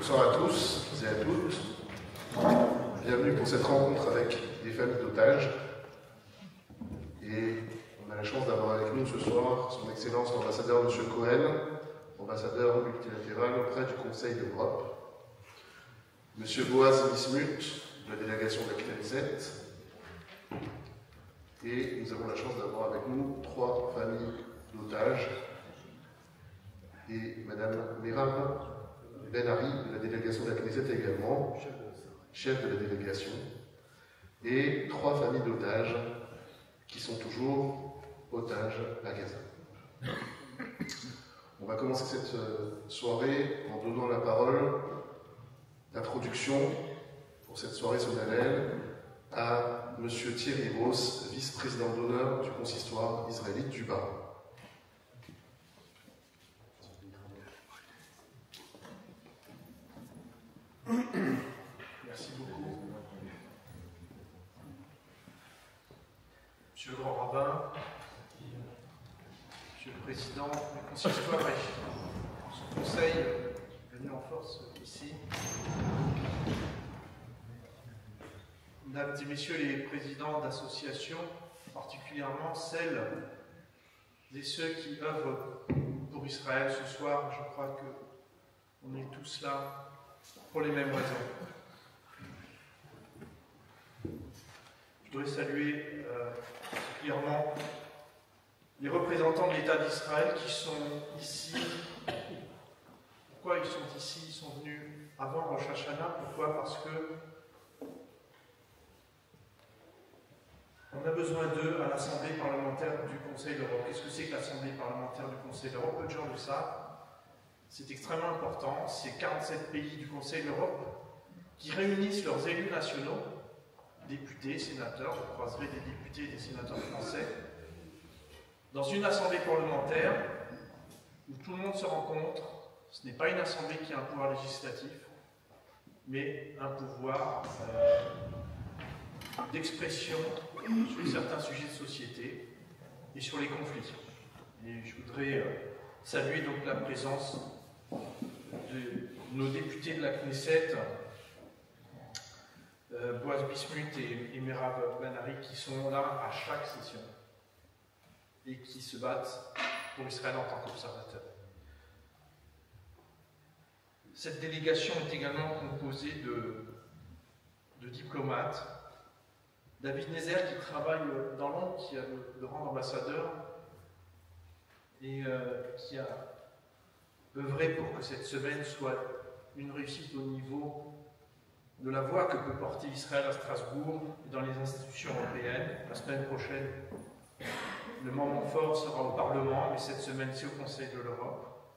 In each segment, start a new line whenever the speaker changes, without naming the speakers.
Bonsoir à tous et à toutes. Bienvenue pour cette rencontre avec des familles d'otages. Et on a la chance d'avoir avec nous ce soir son Excellence l'ambassadeur M. Cohen, ambassadeur multilatéral auprès du Conseil de l'Europe, M. Boaz Bismuth, de la délégation de la Knesset. Et nous avons la chance d'avoir avec nous 3 familles d'otages et Mme Meram Ben-Ari de la délégation de la Knesset également, chef de la délégation, et 3 familles d'otages qui sont toujours otages à Gaza. On va commencer cette soirée en donnant la parole d'introduction pour cette soirée solennelle à M. Thierry Ross, vice-président d'honneur du Consistoire Israélite du Bas-Rhin.
Merci beaucoup. Monsieur le grand rabbin, Monsieur le président du Consistoire et son conseil venu en force ici, Mesdames et Messieurs les présidents d'associations, particulièrement celles et ceux qui œuvrent pour Israël ce soir, je crois qu'on est tous là pour les mêmes raisons. Je voudrais saluer particulièrement les représentants de l'État d'Israël qui sont ici. Pourquoi ils sont ici? Ils sont venus avant Rosh Hashanah. Pourquoi? Parce que on a besoin d'eux à l'Assemblée parlementaire du Conseil de l'Europe. Qu'est-ce que c'est que l'Assemblée parlementaire du Conseil de l'Europe? Peu de gens le savent. C'est extrêmement important. C'est 47 pays du Conseil de l'Europe qui réunissent leurs élus nationaux, députés, sénateurs, je croiserai des députés et des sénateurs français, dans une assemblée parlementaire où tout le monde se rencontre. Ce n'est pas une assemblée qui a un pouvoir législatif, mais un pouvoir d'expression sur certains sujets de société et sur les conflits. Et je voudrais saluer donc la présence de nos députés de la Knesset, Boaz Bismuth et Meram Ben-Ari, qui sont là à chaque session et qui se battent pour Israël en tant qu'observateurs. Cette délégation est également composée de diplomates. David Nezer, qui travaille dans l'ombre, qui a le rang d'ambassadeur et qui a œuvré pour que cette semaine soit une réussite au niveau de la voix que peut porter Israël à Strasbourg et dans les institutions européennes. La semaine prochaine, le moment fort sera au Parlement, mais cette semaine, c'est au Conseil de l'Europe.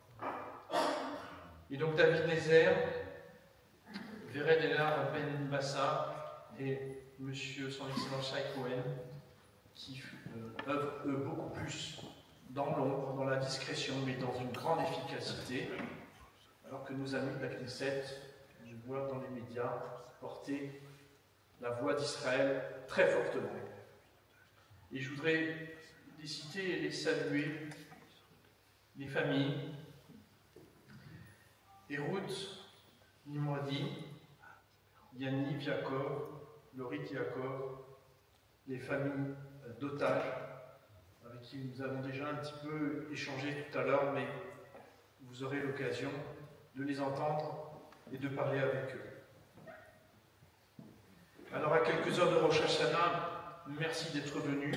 Et donc David Nezer, Vered Elar Ben Bassa et Monsieur son Excellence Cohen, qui œuvrent eux beaucoup plus dans l'ombre, dans la discrétion, mais dans une grande efficacité, alors que nos amis de la Knesset, je vois dans les médias, porter la voix d'Israël très fortement. Et je voudrais les citer et les saluer, les familles, Ruth, Nimrodi, Yanniv, Yaakov, Lorit, Yaakov, les familles d'otages, avec qui nous avons déjà un petit peu échangé tout à l'heure, mais vous aurez l'occasion de les entendre et de parler avec eux. Alors, à quelques heures de Rosh Hashanah, merci d'être venus.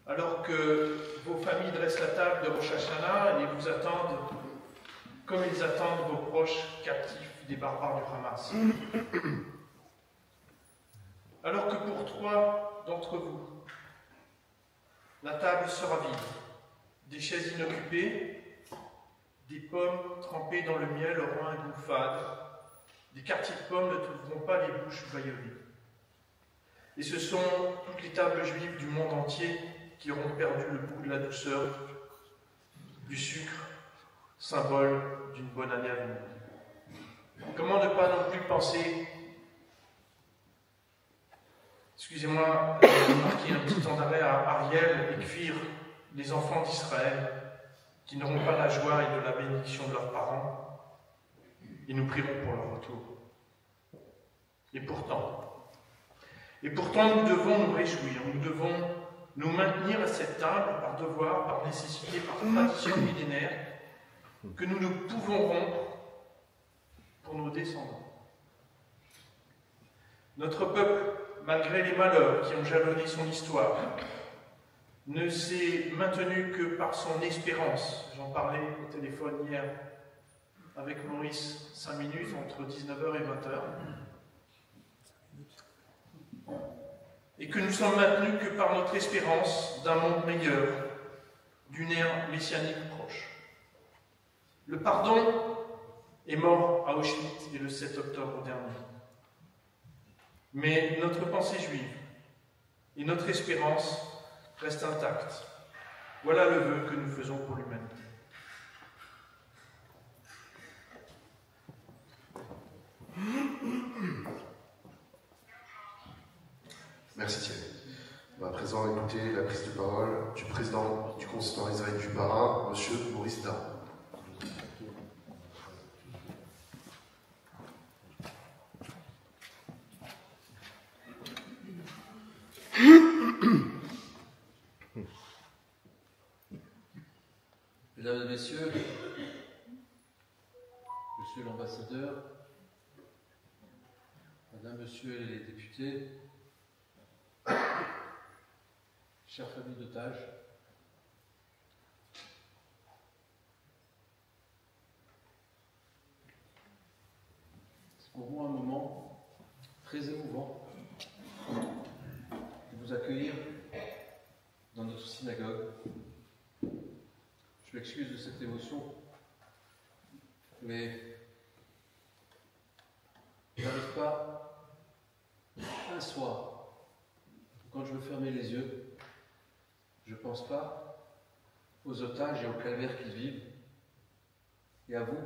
Alors que vos familles dressent la table de Rosh Hashanah et vous attendent comme ils attendent vos proches captifs des barbares du Hamas. Alors que pour 3 d'entre vous, la table sera vide, des chaises inoccupées, des pommes trempées dans le miel auront un goût fade, des quartiers de pommes ne trouveront pas les bouches bâillonnées. Et ce sont toutes les tables juives du monde entier qui auront perdu le goût de la douceur, du sucre, symbole d'une bonne année à venir. Comment ne pas non plus penser, excusez-moi, marquer un petit temps d'arrêt à Ariel et Kfir, les enfants d'Israël, qui n'auront pas la joie et de la bénédiction de leurs parents, et nous prierons pour leur retour. Et pourtant, nous devons nous réjouir, nous devons nous maintenir à cette table par devoir, par nécessité, par tradition millénaire, que nous ne pouvons rompre pour nos descendants. Notre peuple, malgré les malheurs qui ont jalonné son histoire, ne s'est maintenu que par son espérance. J'en parlais au téléphone hier avec Maurice, 5 minutes, entre 19h et 20h. Et que nous sommes maintenus que par notre espérance d'un monde meilleur, d'une ère messianique proche. Le pardon est mort à Auschwitz et le 7 octobre dernier. Mais notre pensée juive et notre espérance restent intactes. Voilà le vœu que nous faisons pour l'humanité.
Merci Thierry. On va à présent écouter la prise de parole du président du Consistoire Israélite du Bas-Rhin, M. Maurice Daron.
Mesdames et messieurs, Monsieur l'ambassadeur, Madame, Monsieur les députés, chères familles d'otages, c'est pour moi un moment très émouvant de vous accueillir dans notre synagogue. Je m'excuse de cette émotion, mais je n'arrive pas un soir, quand je veux fermer les yeux, je ne pense pas aux otages et au calvaire qu'ils vivent, et à vous,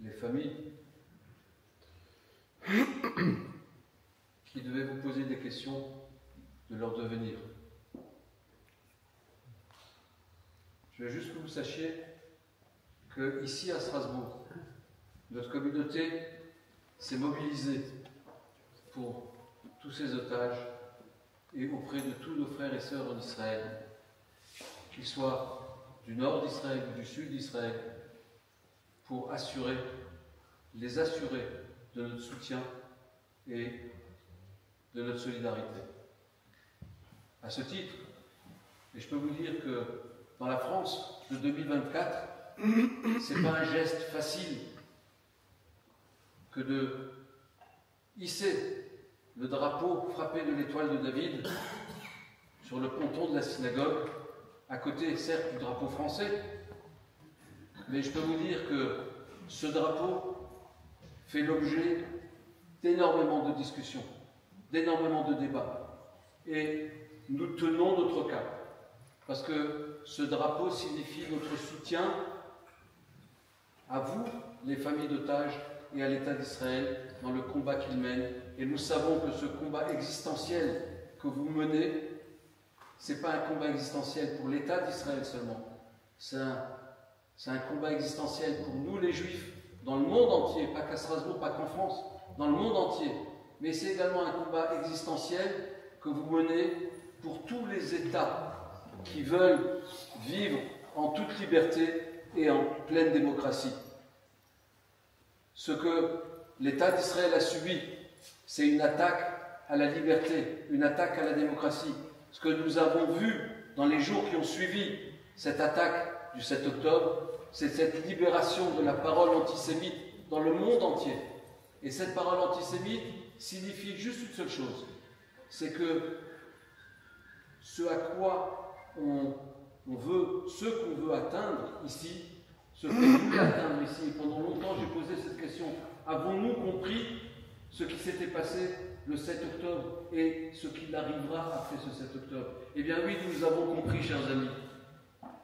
les familles, qui devez vous poser des questions de leur devenir. Je veux juste que vous sachiez qu'ici à Strasbourg, notre communauté s'est mobilisée pour tous ces otages et auprès de tous nos frères et sœurs en Israël, qu'ils soient du nord d'Israël ou du sud d'Israël, pour les assurer de notre soutien et de notre solidarité. À ce titre, et je peux vous dire que dans la France de 2024, c'est pas un geste facile que de hisser le drapeau frappé de l'étoile de David sur le ponton de la synagogue, à côté, certes, du drapeau français, mais je peux vous dire que ce drapeau fait l'objet d'énormément de discussions, d'énormément de débats, et nous tenons notre cap, parce que ce drapeau signifie notre soutien à vous, les familles d'otages, et à l'État d'Israël dans le combat qu'il mène. Et nous savons que ce combat existentiel que vous menez, ce n'est pas un combat existentiel pour l'État d'Israël seulement. C'est un combat existentiel pour nous les Juifs, dans le monde entier, pas qu'à Strasbourg, pas qu'en France, dans le monde entier. Mais c'est également un combat existentiel que vous menez pour tous les États qui veulent vivre en toute liberté et en pleine démocratie. Ce que l'État d'Israël a subi, c'est une attaque à la liberté, une attaque à la démocratie. Ce que nous avons vu dans les jours qui ont suivi cette attaque du 7 octobre, c'est cette libération de la parole antisémite dans le monde entier. Et cette parole antisémite signifie juste une seule chose, c'est que ce qu'on veut atteindre ici, ce qu'on voulait atteindre ici, pendant longtemps j'ai posé cette question, avons-nous compris ce qui s'était passé le 7 octobre et ce qu'il arrivera après ce 7 octobre? Eh bien oui, nous avons compris, chers amis.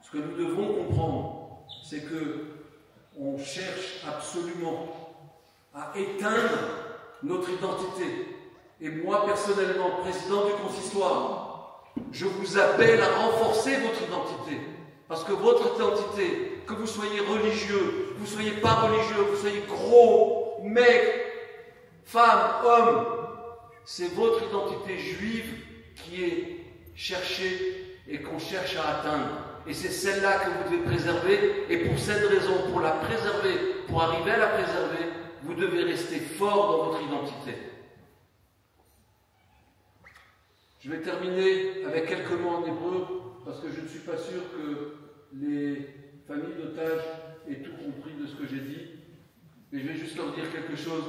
Ce que nous devons comprendre, c'est que on cherche absolument à éteindre notre identité. Et moi, personnellement, président du Consistoire, je vous appelle à renforcer votre identité. Parce que votre identité, que vous soyez religieux, que vous ne soyez pas religieux, que vous soyez gros, maigre, femme, homme, c'est votre identité juive qui est cherchée et qu'on cherche à atteindre. Et c'est celle-là que vous devez préserver. Et pour cette raison, pour la préserver, pour arriver à la préserver, vous devez rester fort dans votre identité. Je vais terminer avec quelques mots en hébreu, parce que je ne suis pas sûr que les familles d'otages aient tout compris de ce que j'ai dit. Mais je vais juste leur dire quelque chose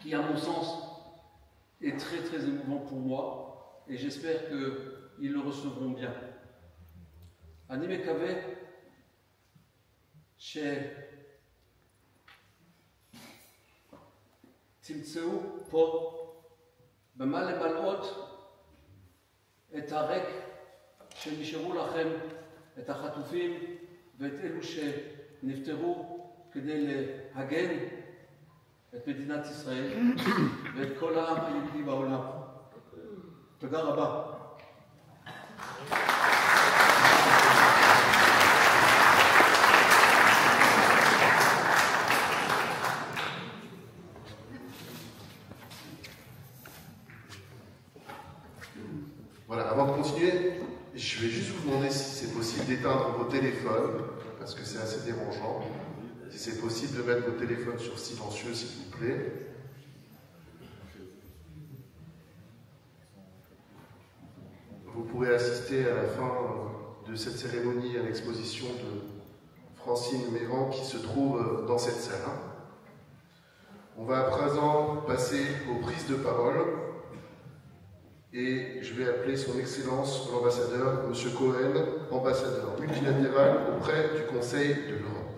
qui, à mon sens, est très très émouvant pour moi. Et j'espère qu'ils le recevront bien. אני מקווה שתמצאו פה במה למלאות את הריק שנשארו לכם, את החטופים ואת אלו שנפטרו כדי להגן את מדינת ישראל ואת כל העם היהודי בעולם. תודה רבה.
Voilà, avant de continuer, je vais juste vous demander si c'est possible d'éteindre vos téléphones, parce que c'est assez dérangeant. Si c'est possible de mettre vos téléphones sur silencieux, s'il vous plaît. Vous pourrez assister à la fin de cette cérémonie à l'exposition de Francine Méran qui se trouve dans cette salle. On va à présent passer aux prises de parole. Et je vais appeler son Excellence l'ambassadeur, M. Cohen, ambassadeur multilatéral auprès du Conseil de l'Europe.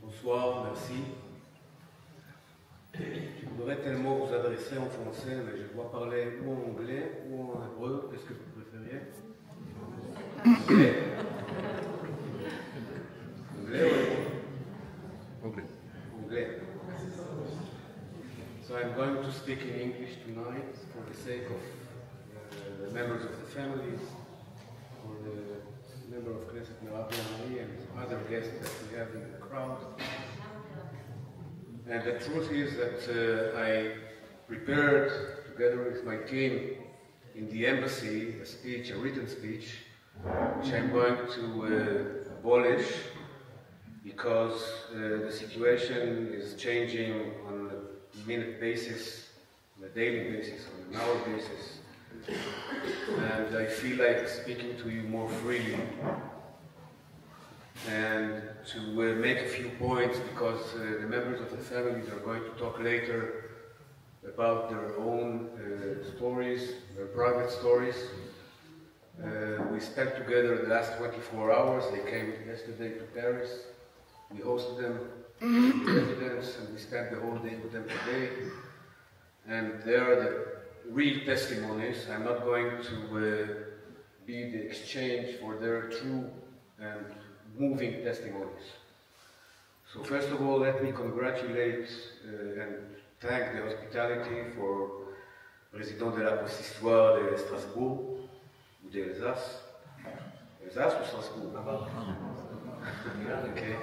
Bonsoir, merci. Je voudrais tellement vous adresser en français, mais je dois parler ou en anglais ou en hébreu. Qu'est-ce que vous préfériez? Anglais. Anglais. So I'm going to speak in English tonight for the sake of the members of the families, for the member of Knesset Merav Yamari and other guests that we have in the crowd. And the truth is that I prepared, together with my team in the embassy, a speech, a written speech, which I'm going to abolish because the situation is changing on a minute basis, on a daily basis, on an hour basis. And I feel like speaking to you more freely and to make a few points because the members of the families are going to talk later about their own stories, their private stories. We spent together the last 24 hours. They came yesterday to Paris. We hosted them in the residence and we spent the whole day with them today. And they are the real testimonies. I'm not going to be the exchange for their true and moving testimonies. So first of all, let me congratulate and thank the hospitality for Président de la Consistoire de Strasbourg, ou d'Alsace. Alsace ou Strasbourg? Okay.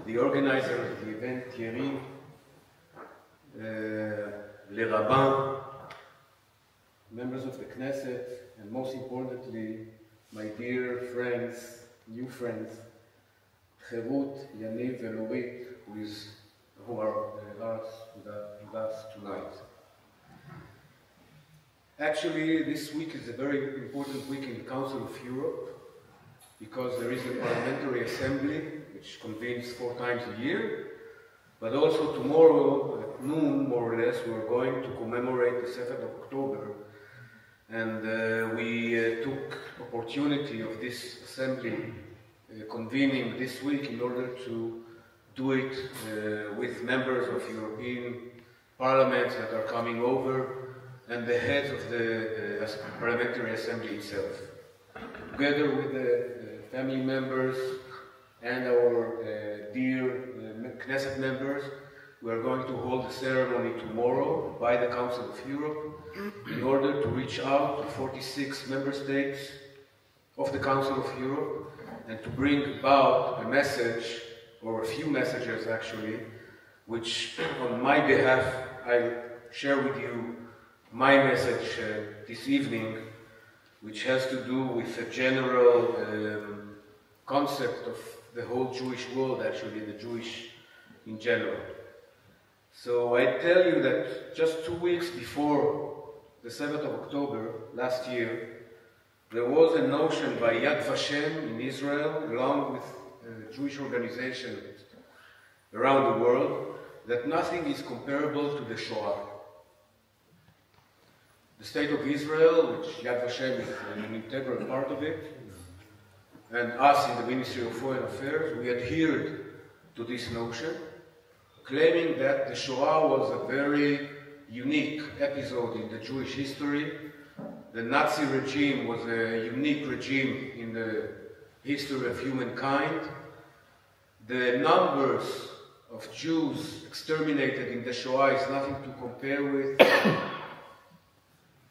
The organizer of the event, Thierry, les rabbins, members of the Knesset, and most importantly, my dear friends, new friends, Cherut, Yaniv, and Orit, who are with us tonight. Actually, this week is a very important week in the Council of Europe because there is a parliamentary assembly which convenes 4 times a year, but also tomorrow at noon, more or less, we're going to commemorate the 7th of October, and we took opportunity of this assembly convening this week in order to do it with members of European parliaments that are coming over and the heads of the parliamentary assembly itself. Together with the family members and our dear Knesset members, We are going to hold the ceremony tomorrow by the Council of Europe in order to reach out to 46 member states of the Council of Europe and to bring about a message, or a few messages actually, which on my behalf I share with you my message this evening, which has to do with a general concept of the whole Jewish world, actually, the Jewish in general. So I tell you that just 2 weeks before the 7th of October last year, there was a notion by Yad Vashem in Israel, along with Jewish organizations around the world, that nothing is comparable to the Shoah. The State of Israel, which Yad Vashem is an integral part of it, and us in the Ministry of Foreign Affairs, we adhered to this notion, claiming that the Shoah was a very unique episode in the Jewish history. The Nazi regime was a unique regime in the history of humankind. The numbers of Jews exterminated in the Shoah is nothing to compare with,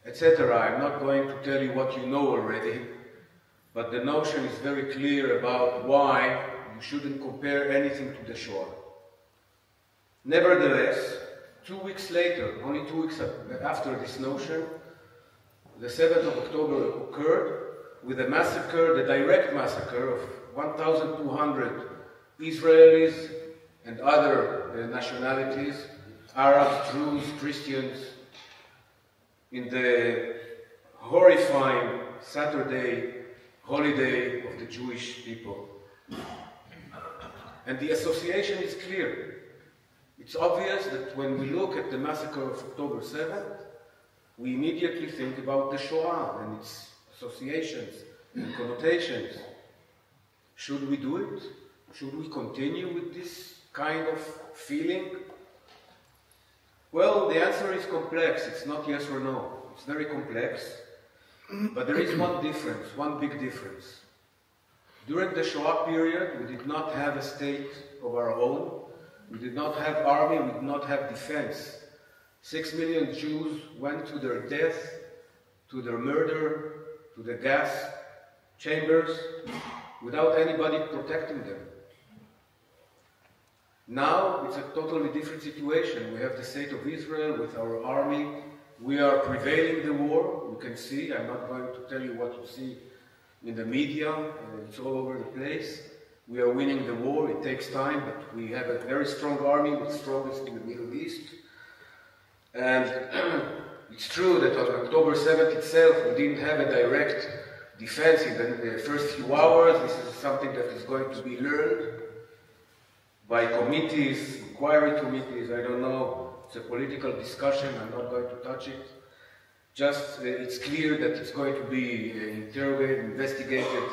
etc. I'm not going to tell you what you know already, but the notion is very clear about why you shouldn't compare anything to the Shoah. Nevertheless, 2 weeks later, only 2 weeks after this notion, the 7th of October occurred with a massacre, the direct massacre of 1,200 Israelis and other nationalities, Arabs, Jews, Christians, in the horrifying Saturday holiday of the Jewish people. And the association is clear. It's obvious that when we look at the massacre of October 7th, we immediately think about the Shoah and its associations and connotations. Should we do it? Should we continue with this kind of feeling? Well, the answer is complex. It's not yes or no. It's very complex. But there is one difference, one big difference. During the Shoah period, we did not have a state of our own. We did not have army, we did not have defense. 6 million Jews went to their death, to their murder, to the gas chambers, without anybody protecting them. Now it's a totally different situation. We have the State of Israel with our army. We are prevailing the war. You can see, I'm not going to tell you what you see in the media, it's all over the place. We are winning the war, it takes time, but we have a very strong army, the strongest in the Middle East. And it's true that on October 7th itself, we didn't have a direct defense in the first few hours. This is something that is going to be learned by committees, inquiry committees, I don't know. It's a political discussion, I'm not going to touch it. Just, it's clear that it's going to be interrogated, investigated,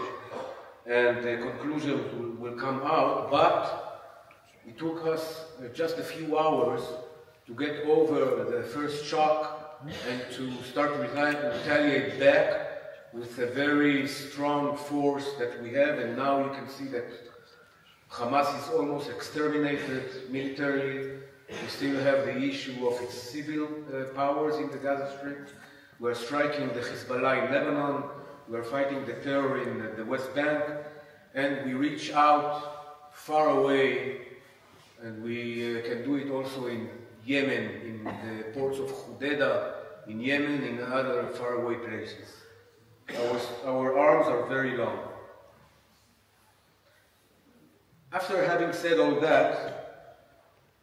and the conclusions will come out, but it took us just a few hours to get over the first shock and to start to retaliate back with a very strong force that we have, and now you can see that Hamas is almost exterminated militarily. We still have the issue of its civil powers in the Gaza Strip. We're striking the Hezbollah in Lebanon. We're fighting the terror in the West Bank. And we reach out far away, and we can do it also in Yemen, in the ports of Hudaydah, in Yemen, in other faraway places. Our arms are very long. After having said all that,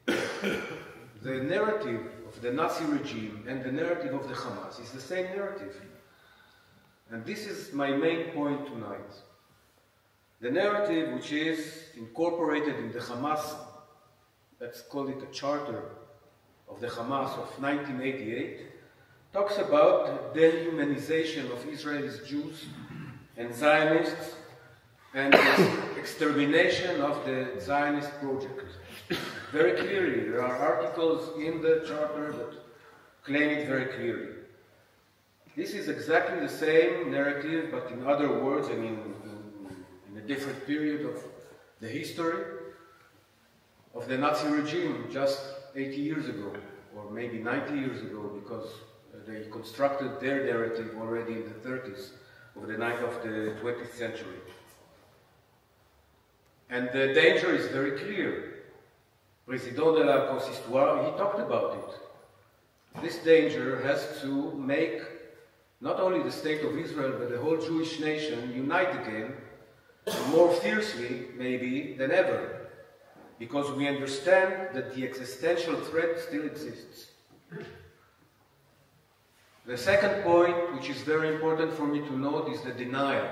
the narrative of the Nazi regime and the narrative of the Hamas is the same narrative. And this is my main point tonight. The narrative which is incorporated in the Hamas, let's call it a charter of the Hamas of 1988, talks about the dehumanization of Israel's Jews and Zionists and the extermination of the Zionist project. Very clearly, there are articles in the charter that claim it very clearly. This is exactly the same narrative, but in other words and in a different period of the history, of the Nazi regime just 80 years ago, or maybe 90 years ago, because they constructed their narrative already in the 30s of the 20th century. And the danger is very clear. Président de la Consistoire, he talked about it. This danger has to make not only the state of Israel, but the whole Jewish nation unite again, more fiercely, maybe, than ever, because we understand that the existential threat still exists. The second point, which is very important for me to note, is the denial.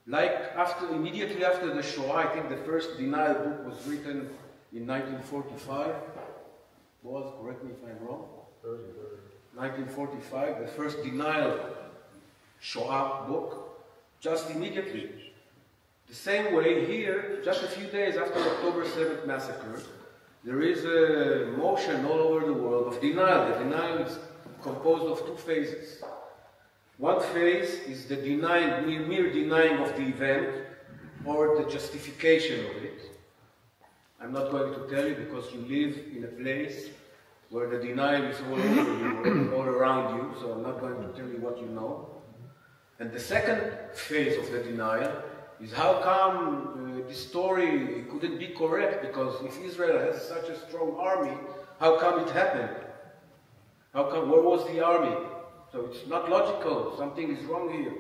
Like immediately after the Shoah, I think the first denial book was written in 1945. Boaz, correct me if I'm wrong. 1945, the first denial Shoah book, just immediately. The same way here, just a few days after the October 7th massacre, there is a motion all over the world of denial. The denial is composed of two phases. One phase is the mere denying of the event or the justification of it. I'm not going to tell you because you live in a place where the denial is all over you, all around you, so I'm not going to tell you what you know. And the second phase of the denial is how come this story couldn't be correct, because if Israel has such a strong army, how come it happened? How come, where was the army? So it's not logical, something is wrong here.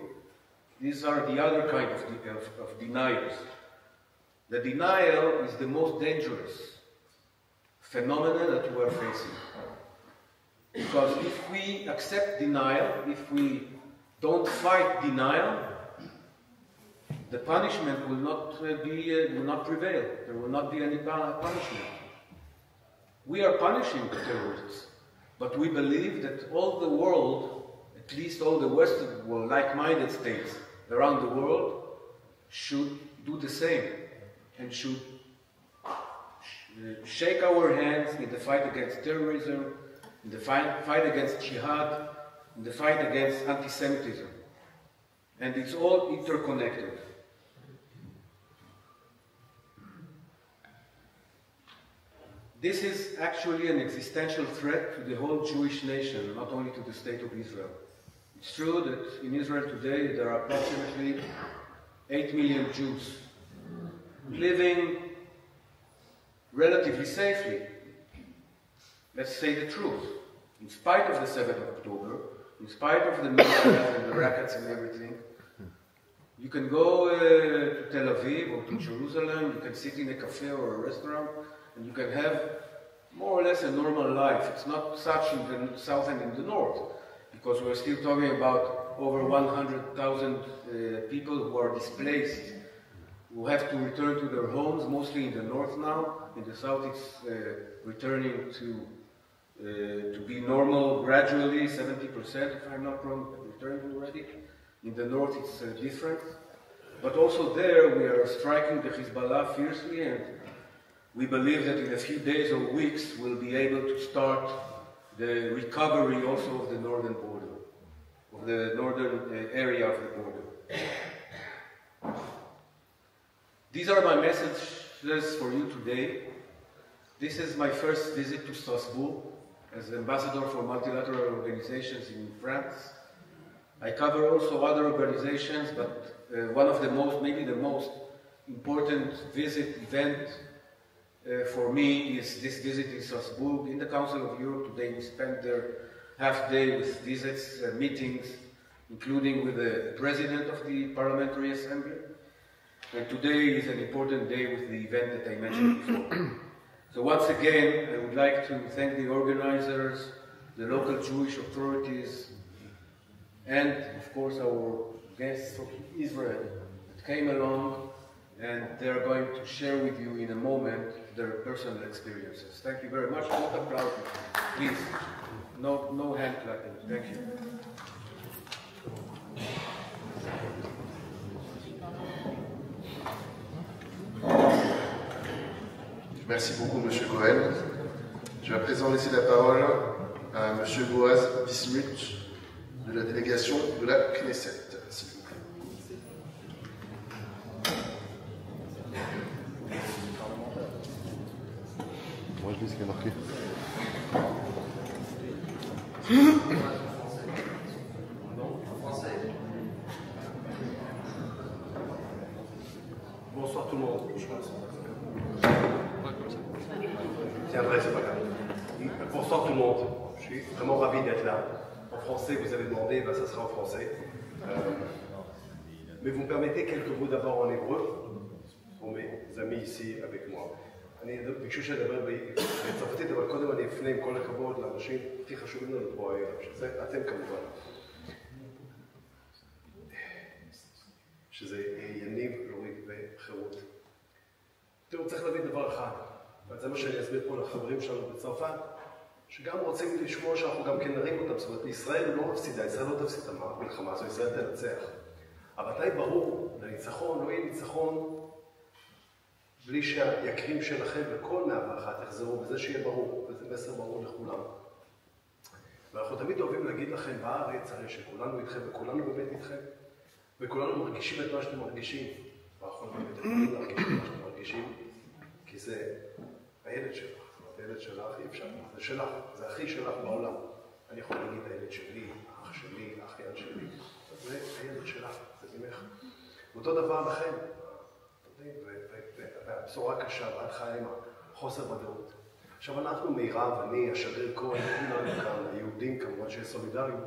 These are the other kind of deniers. The denial is the most dangerous phenomenon that we are facing. Because if we accept denial, if we don't fight denial, the punishment will not prevail. There will not be any punishment. We are punishing the terrorists, but we believe that all the world, at least all the Western world, like-minded states around the world, should do the same and should shake our hands in the fight against terrorism, in the fight against jihad, in the fight against anti-Semitism. And it's all interconnected. This is actually an existential threat to the whole Jewish nation, not only to the state of Israel. It's true that in Israel today there are approximately 8 million Jews living relatively safely. Let's say the truth. In spite of the 7th of October, in spite of the missiles and the rockets and everything, you can go to Tel Aviv or to Jerusalem, you can sit in a cafe or a restaurant, and you can have more or less a normal life. It's not such in the south and in the north, because we're still talking about over 100,000 people who are displaced, who have to return to their homes, mostly in the north now. In the south it's returning to be normal gradually, 70%, if I'm not wrong, returned already. In the north it's different. But also there we are striking the Hezbollah fiercely, and we believe that in a few days or weeks we'll be able to start the recovery also of the northern border, of the northern area of the border. These are my messages for you today. This is my first visit to Strasbourg as ambassador for multilateral organizations in France. I cover also other organizations, but one of the most, maybe the most important event for me is this visit in Strasbourg. In the Council of Europe today we spent there half day with visits, meetings, including with the President of the Parliamentary Assembly. And today is an important day with the event that I mentioned before. So once again, I would like to thank the organizers, the local Jewish authorities, and of course our guests from Israel that came along, and they are going to share with you in a moment their personal experiences. Thank you very much. Don't applaud me, please. No hand clapping. Thank you.
Merci beaucoup, Monsieur Cohen. Je vais à présent laisser la parole à Monsieur Boaz Bismuth de la délégation de la Knesset, s'il vous plaît. Okay.
Bonsoir tout le monde. Tiendrai, c'est pas grave. Bonsoir tout le monde. Je suis vraiment ravi d'être là. En français, vous avez demandé, ben, ça sera en français. Mais vous me permettez quelques mots d'abord en hébreu pour mes amis ici avec moi. אני ביקשו לדבר בצרפתית, אבל קודם אני אפנה עם כל הכבוד לאנשים הכי חשובים לנו פה הערב, שזה אתם כמובן. שזה יניב, לורית וחירות. תראו, צריך להבין דבר אחד, וזה מה שאני אסביר פה לחברים שלנו בצרפת, שגם רוצים לשמוע שאנחנו גם כן נרים אותם, זאת אומרת, ישראל לא מפסידה, ישראל לא תפסיד את המלחמה הזו, ישראל תנצח. אבל די ברור, לניצחון לא יהיה ניצחון בלי שהיקרים שלכם בכל 101 יחזרו, וזה שיהיה ברור, וזה מסר ברור לכולם. ואנחנו תמיד אוהבים להגיד לכם בארץ, הרי שכולנו איתכם, וכולנו באמת איתכם, וכולנו מרגישים את מה שאתם מרגישים. ואנחנו באמת יכולים להרגיש את מה שאתם מרגישים, כי זה הילד שלך, הילד שלך אי אפשר, זה שלך, זה הכי שלך בעולם. אני יכול להגיד הילד שלי, האח שלי, האחיין שלי, זה הילד שלך, זה ממך. אותו דבר לכם. והבשורה קשה, ואת חיה עם חוסר ודאות. עכשיו אנחנו, מירב, אני, השגריר כהן, כולנו כאן, היהודים כמובן שיש סולידריות,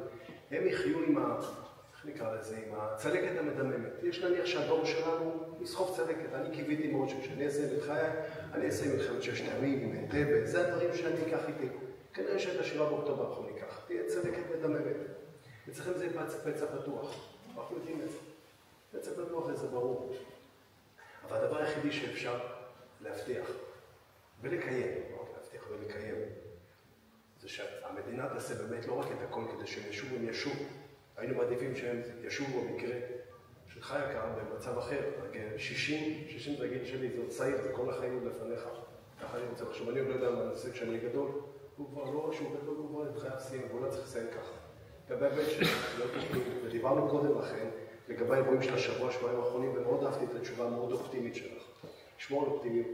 הם יחיו עם איך נקרא לזה, עם הצלקת המדממת. יש נניח שהדור שלנו יסחוב צלקת, אני קיוויתי מאוד שכשאני אעשה את חיי, אני אעשה מלחמת 6 ימים, עם אנטבה, זה הדברים שאני אקח איתי. כנראה שאת השירה באוקטובר אנחנו ניקח, תהיה צלקת מדממת. אצלכם זה פצע פתוח, אנחנו יודעים את זה. פצע פתוח זה ברור. אבל הדבר היחידי שאפשר להבטיח ולקיים, לא רק להבטיח ולקיים, זה שהמדינה תעשה באמת לא רק את הכל כדי שהם ישובו, הם ישובו. היינו מעדיפים שהם ישובו במקרה שלך יקר במצב אחר. 60 זה הגיל שלי, זה עוד צעיר, זה כל החיים עוד לפניך. ככה אני רוצה לחשוב, אני עוד לא יודע מה נעשה כשאני גדול. הוא כבר לא רק שהוא גדול, הוא כבר את חייו סיים, והוא לא צריך לסיים ככה. לגבי הבן שלי, לא תוכנית, ודיברנו קודם לכן, לגבי האירועים של השבוע, שבועיים האחרונים, ומאוד אהבתי את התשובה המאוד אופטימית שלך. לשמור על אופטימיות.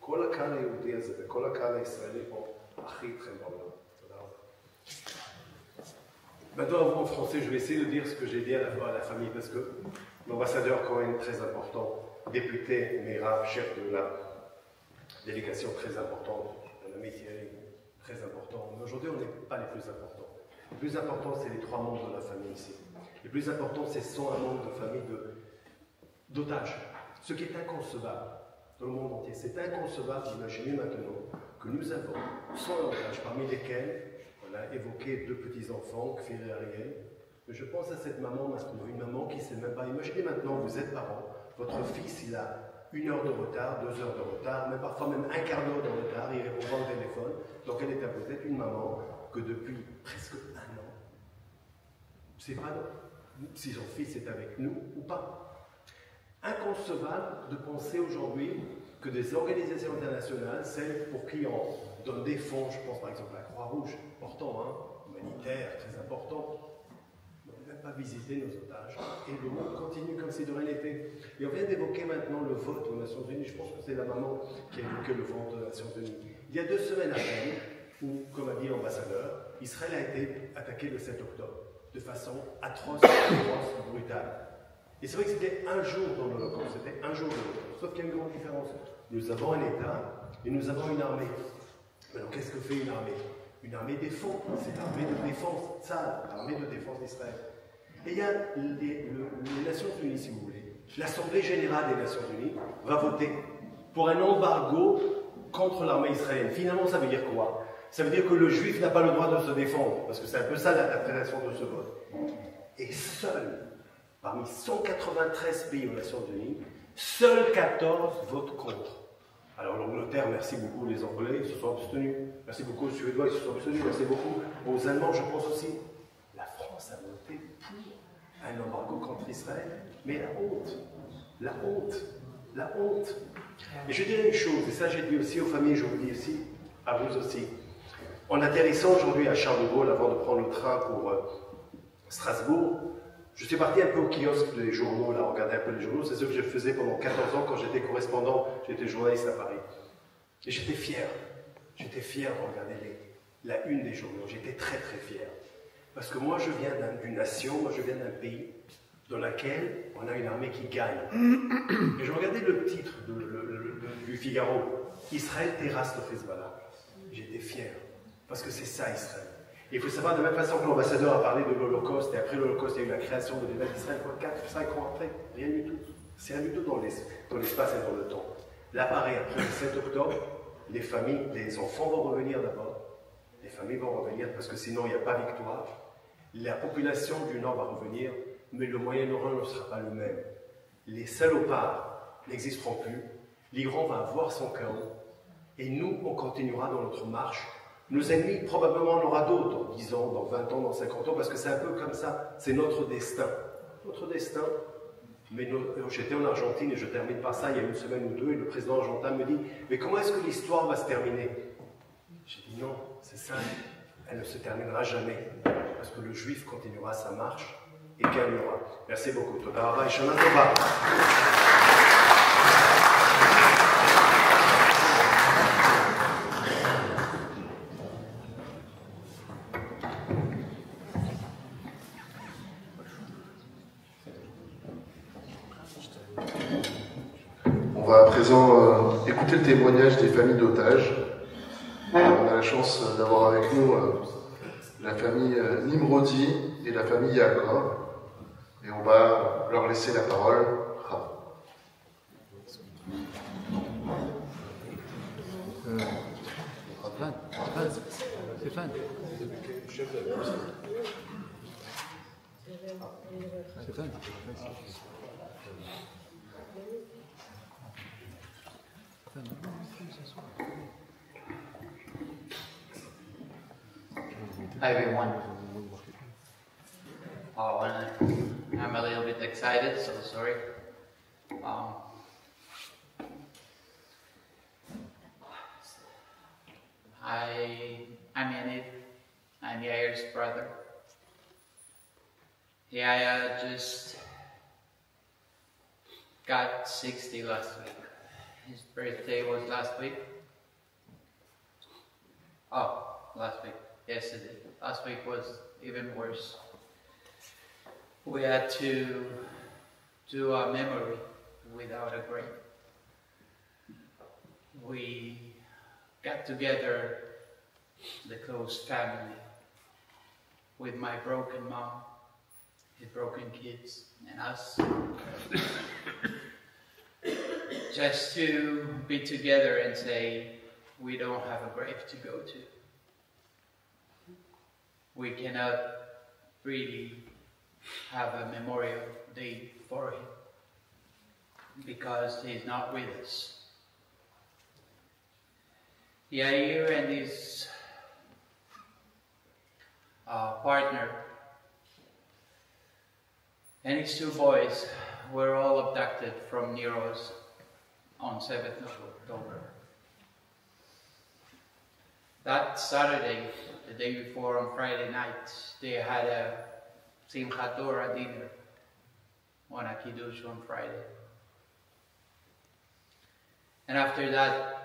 כל הקהל היהודי הזה וכל הקהל הישראלי פה, הכי איתכם בעולם. תודה רבה. Maintenant, en français, je vais essayer de dire ce que j'ai dit à la famille, parce que l'ambassadeur Cohen, très important, député, Mera, chef de la délégation très importante, un ami Thierry, très important. Mais aujourd'hui, on n'est pas les plus importants. Le plus important, c'est les 3 membres de la famille ici. Le plus important, c'est 101 membres de famille d'otages. Ce qui est inconcevable dans le monde entier. C'est inconcevable d'imaginer maintenant que nous avons 100 otages, parmi lesquels on a évoqué 2 petits-enfants, Kfir et Ariel. Mais je pense à cette maman maintenant, une maman qui ne sait même pas. Imaginez maintenant, vous êtes parent, votre fils, il a 1 heure de retard, 2 heures de retard, mais parfois même un quart d'heure de retard, il répond pas au téléphone. Dans quel état vous êtes? Une maman que depuis presque 1 an, c'est pas si son fils est avec nous ou pas. Inconcevable de penser aujourd'hui que des organisations internationales, celles pour qui on donne des fonds, je pense par exemple à la Croix-Rouge, important, humanitaire, très important, n'ont même pas visité nos otages. Et le monde continue comme si de rien n'était. Et on vient d'évoquer maintenant le vote aux Nations Unies. Je pense que c'est la maman qui a évoqué le vote aux Nations Unies. Il y a 2 semaines à peine, où, comme a dit l'ambassadeur, Israël a été attaqué le 7 octobre. De façon atroce, brutale. Et c'est vrai que c'était un jour dans l'Holocauste, c'était un jour de l'Holocauste. Sauf qu'il y a une grande différence. Nous avons un État et nous avons une armée. Alors qu'est-ce que fait une armée? Une armée défend, c'est l'armée de défense, ça, l'armée de défense d'Israël. Et il y a les Nations Unies, si vous voulez. L'Assemblée Générale des Nations Unies va voter pour un embargo contre l'armée israélienne. Finalement, ça veut dire quoi? Ça veut dire que le juif n'a pas le droit de se défendre, parce que c'est un peu ça l'interprétation de ce vote. Et seul, parmi 193 pays aux Nations Unies, seuls 14 votent contre. Alors l'Angleterre, merci beaucoup, les Anglais, ils se sont abstenus. Merci beaucoup aux Suédois, ils se sont abstenus. Merci beaucoup aux Allemands, je pense aussi. La France a voté pour un embargo contre Israël. Mais la honte, la honte, la honte. Et je dirais une chose, et ça j'ai dit aussi aux familles, je vous dis aussi, à vous aussi. En atterrissant aujourd'hui à Charles de Gaulle, avant de prendre le train pour Strasbourg, je suis parti un peu au kiosque des journaux, là, regarder un peu les journaux. C'est ce que je faisais pendant 14 ans quand j'étais correspondant, j'étais journaliste à Paris. Et j'étais fier J'étais fier de regarder la une des journaux. J'étais très très fier. Parce que moi, je viens d'une nation, moi je viens d'un pays dans lequel on a une armée qui gagne. Et je regardais le titre du Figaro, Israël terrasse le Hezbollah. J'étais fier, parce que c'est ça Israël. Et il faut savoir, de la même façon que l'ambassadeur a parlé de l'Holocauste, et après l'Holocauste, il y a eu la création de l'État d'Israël, 4 ou 5 ans après, rien du tout. C'est rien du tout dans l'espace et dans le temps. Là, pareil, après le 7 octobre, les familles, les enfants vont revenir d'abord. Les familles vont revenir, parce que sinon, il n'y a pas victoire. La population du Nord va revenir, mais le Moyen-Orient ne sera pas le même. Les salopards n'existeront plus. L'Iran va avoir son chaos. Et nous, on continuera dans notre marche. Nos ennemis, probablement, on aura d'autres, dans 10 ans, dans 20 ans, dans 50 ans, parce que c'est un peu comme ça. C'est notre destin. Notre destin. Mais j'étais en Argentine, et je termine par ça, il y a une semaine ou deux, et le président argentin me dit « Mais comment est-ce que l'histoire va se terminer ?» J'ai dit « Non, c'est ça. Elle ne se terminera jamais. Parce que le juif continuera sa marche et gagnera. » Merci beaucoup. Toda rabba et Shana Tova.
On va à présent écouter le témoignage des familles d'otages. On a la chance d'avoir avec nous la famille Nimrodi et la famille Yaakov. Et on va leur laisser la parole.
Hi everyone. I'm a little bit excited, so sorry. I'm Yaniv. I'm Yair's brother. Yair just got 60 last week. His birthday was last week. Oh, last week. Yesterday. Last week was even worse. We had to do a memory without a grave. We got together, the close family, with my broken mom, his broken kids, and us, just to be together and say, we don't have a grave to go to. We cannot really have a memorial day for him because he's not with us. Yair and his partner and his 2 boys were all abducted from Nero's on 7th of October. That Saturday, the day before, on Friday night, they had a Simchat Torah dinner on a Kiddush on Friday. And after that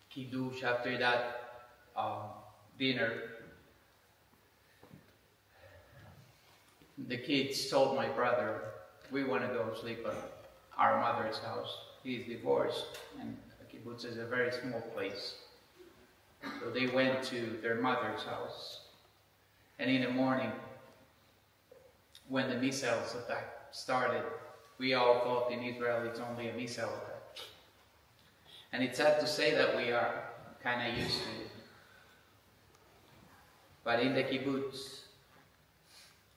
Kiddush, after that dinner, the kids told my brother, we want to go sleep at our mother's house. He's divorced, and the kibbutz is a very small place. So they went to their mother's house. And in the morning, when the missiles attack started, we all thought in Israel it's only a missile attack. And it's sad to say that we are kind of used to it. But in the kibbutz,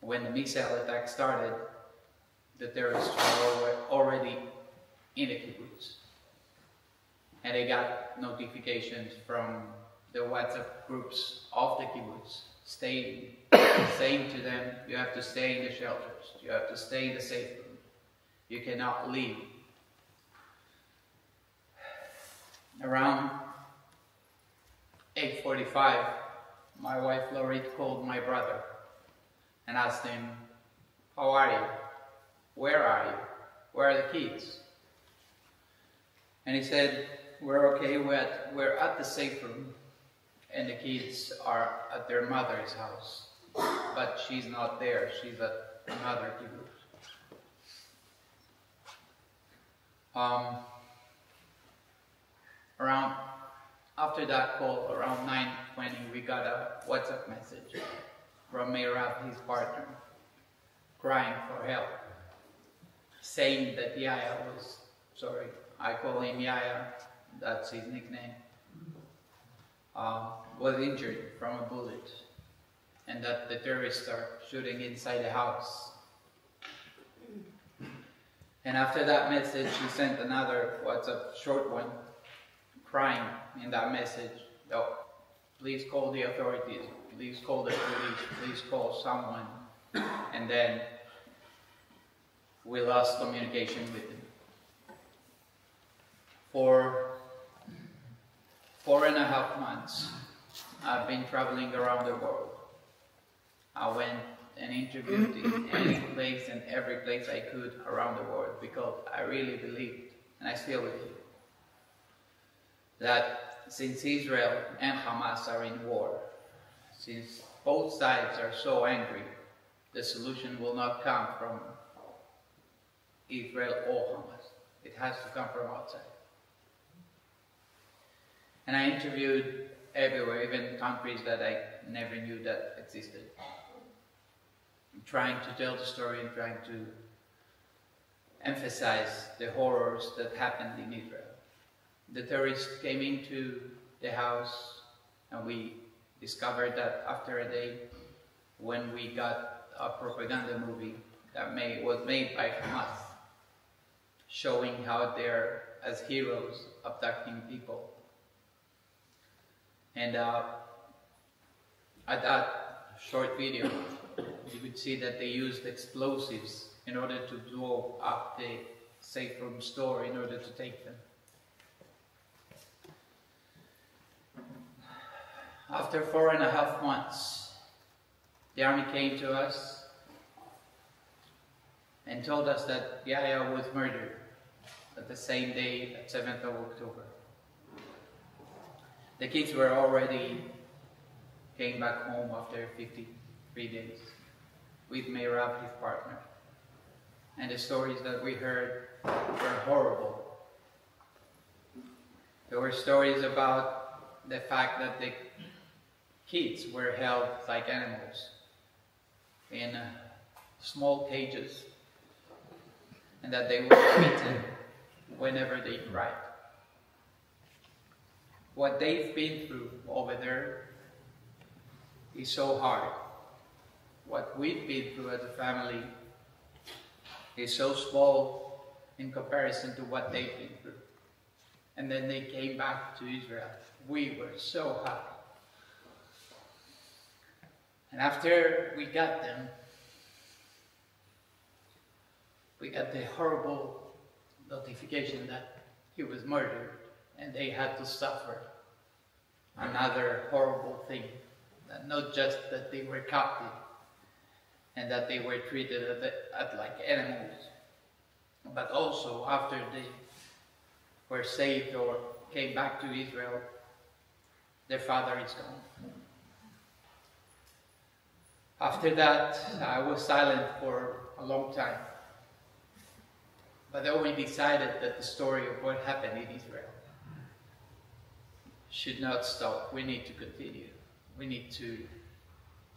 when the missile attack started, the terrorists were already in the kibbutz. And they got notifications from the WhatsApp groups of the kibbutz saying to them, you have to stay in the shelters, you have to stay in the safe room, you cannot leave. Around 8:45, my wife Lorit called my brother and asked him, how are you? Where are you? Where are the kids? And he said, we're okay. We're at the safe room, and the kids are at their mother's house, but she's not there. She's at another kibbutz. After that call, around 9:20, we got a WhatsApp message from Meirav, his partner, crying for help, saying that Yaya was, sorry, I call him Yaya, that's his nickname, was injured from a bullet, and that the terrorists are shooting inside the house. And after that message, he sent another WhatsApp, short one, crying in that message, "Oh, please call the authorities, please call the police, please call someone." And then we lost communication with him. For 4.5 months, I've been traveling around the world. I went and interviewed in any place and every place I could around the world, because I really believed, and I still believe, that since Israel and Hamas are in war, since both sides are so angry, the solution will not come from Israel or Hamas. It has to come from outside. And I interviewed everywhere, even countries that I never knew that existed, trying to tell the story and trying to emphasize the horrors that happened in Israel. The terrorists came into the house, and we discovered that after a day, when we got a propaganda movie that was made by Hamas, showing how they're, as heroes, abducting people. And at that short video, you could see that they used explosives in order to blow up the safe room store in order to take them. After 4.5 months, the army came to us and told us that Yahya was murdered at the same day, at 7th of October. The kids were already came back home after 53 days with Meirav, his partner. And the stories that we heard were horrible. There were stories about the fact that the kids were held like animals in small cages, and that they were beaten whenever they cried. What they've been through over there is so hard. What we've been through as a family is so small in comparison to what they've been through. And then they came back to Israel. We were so happy. And after we got them, we got the horrible notification that he was murdered, and they had to suffer another horrible thing. That not just that they were captive and that they were treated like animals, but also after they were saved or came back to Israel, their father is gone. After that, I was silent for a long time. But then we decided that the story of what happened in Israel should not stop. We need to continue. We need to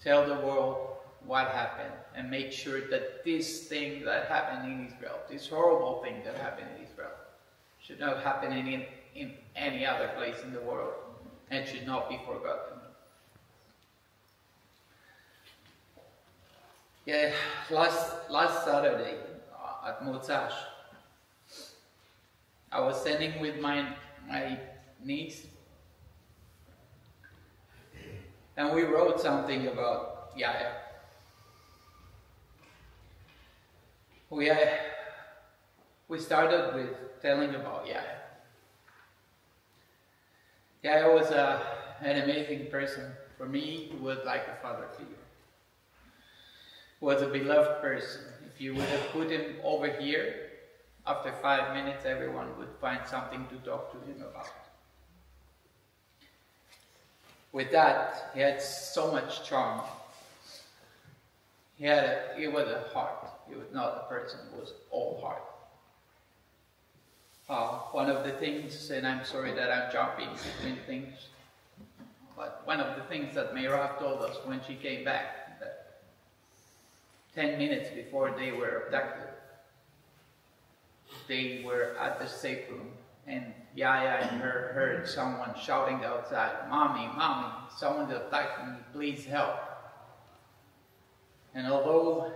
tell the world what happened and make sure that this thing that happened in Israel, this horrible thing that happened in Israel, should not happen in any other place in the world and should not be forgotten. Yeah, last Saturday at Motzash, I was standing with my niece, and we wrote something about Yahya. We started with telling about Yahya. Yahya was an amazing person. For me, he was like a father figure. He was a beloved person. If you would have put him over here, after 5 minutes, everyone would find something to talk to him about. With that, he had so much charm. He was a heart. He was not a person, he was all heart. One of the things, and I'm sorry that I'm jumping between things, but one of the things that Meirav told us when she came back, that 10 minutes before they were abducted, they were at the safe room, and Yaya and her heard someone shouting outside, "Mommy, Mommy, someone attacked me, please help." And although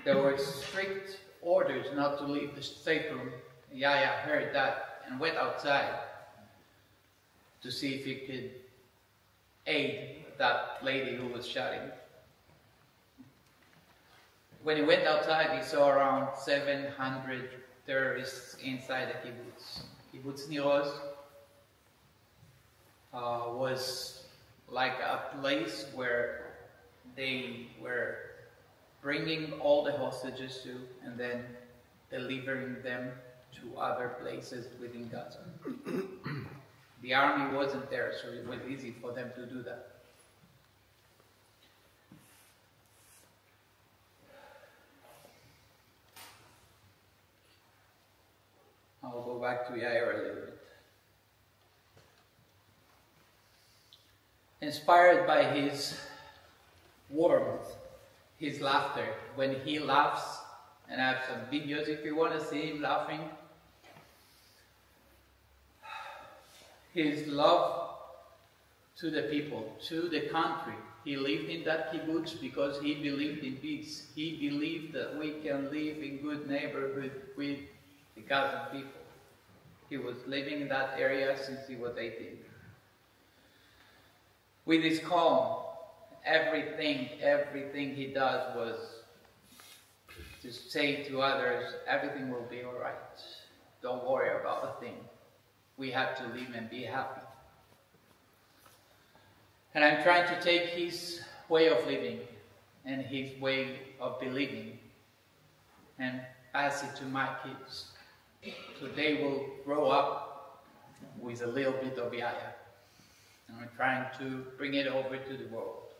there were strict orders not to leave the safe room, Yaya heard that and went outside to see if he could aid that lady who was shouting. When he went outside, he saw around 700 terrorists inside the kibbutz. Kibbutz Niroz was like a place where they were bringing all the hostages to and then delivering them to other places within Gaza. The army wasn't there, so it was easy for them to do that. I'll go back to Yair a little bit. Inspired by his warmth, his laughter, when he laughs, and I have some videos if you want to see him laughing, his love to the people, to the country. He lived in that kibbutz because he believed in peace. He believed that we can live in good neighborhood with the Gazan people. He was living in that area since he was 18. With his calm, everything he does was to say to others, everything will be all right. Don't worry about a thing. We have to live and be happy. And I'm trying to take his way of living and his way of believing and pass it to my kids. So they will grow up with a little bit of Yaya. And I'm trying to bring it over to the world,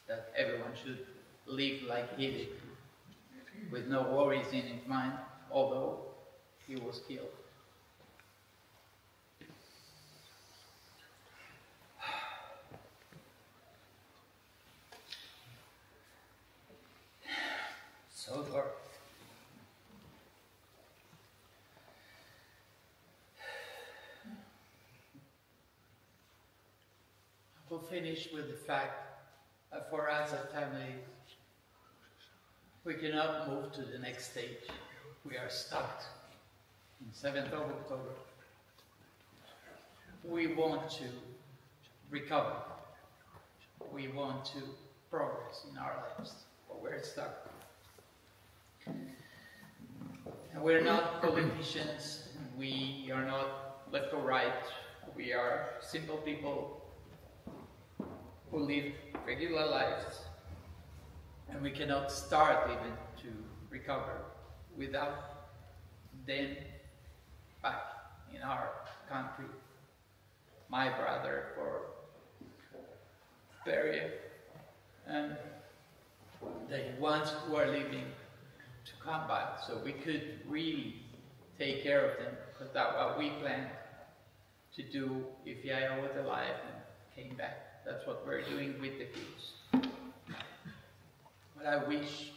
that everyone should live like he did, with no worries in his mind, although he was killed. So dark. We'll finish with the fact that for us as families, we cannot move to the next stage. We are stuck in 7th of October. We want to recover. We want to progress in our lives, but we're stuck. And we're not politicians. We are not left or right. We are simple people who live regular lives, and we cannot start even to recover without them back in our country. My brother for burial, and the ones who are living to come back, so we could really take care of them, because that's what we planned to do if Yaya was alive and came back. That's what we're doing with the kids. But I wish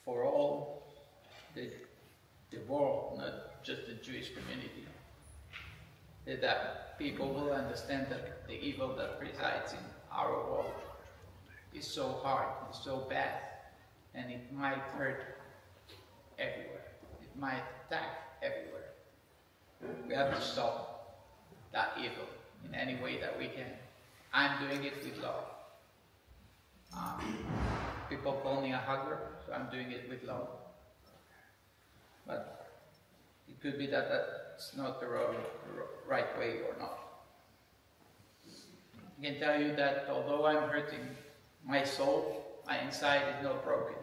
for all the world, not just the Jewish community, that people will understand that the evil that resides in our world is so hard, is so bad, and it might hurt everywhere. It might attack everywhere. We have to stop that evil in any way that we can. I'm doing it with love. People call me a hugger, so I'm doing it with love. But it could be that that's not the right way or not. I can tell you that although I'm hurting, my soul, my inside is not broken.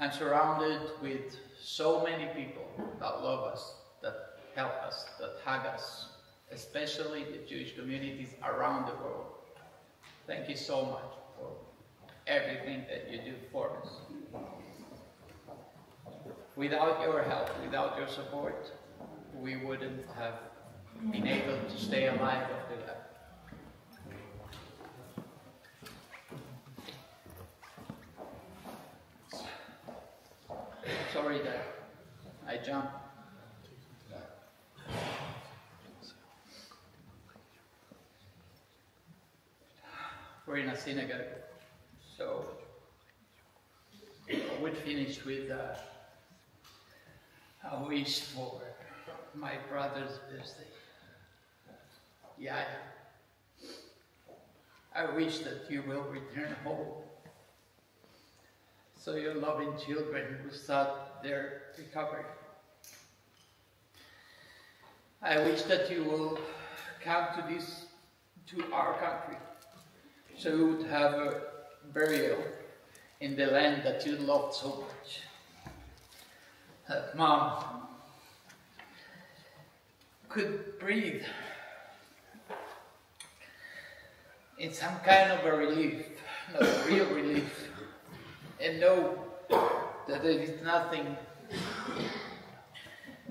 I'm surrounded with so many people that love us, that help us, that hug us, especially the Jewish communities around the world. Thank you so much for everything that you do for us. Without your help, without your support, we wouldn't have been able to stay alive after that. Sorry that I jumped. We're in a synagogue, so I would finish with a wish for my brother's birthday. Yeah, I wish that you will return home, so your loving children will start their recovery. I wish that you will come to our country, so we would have a burial in the land that you loved so much. That Mom could breathe in some kind of a relief, not a real relief, and know that there is nothing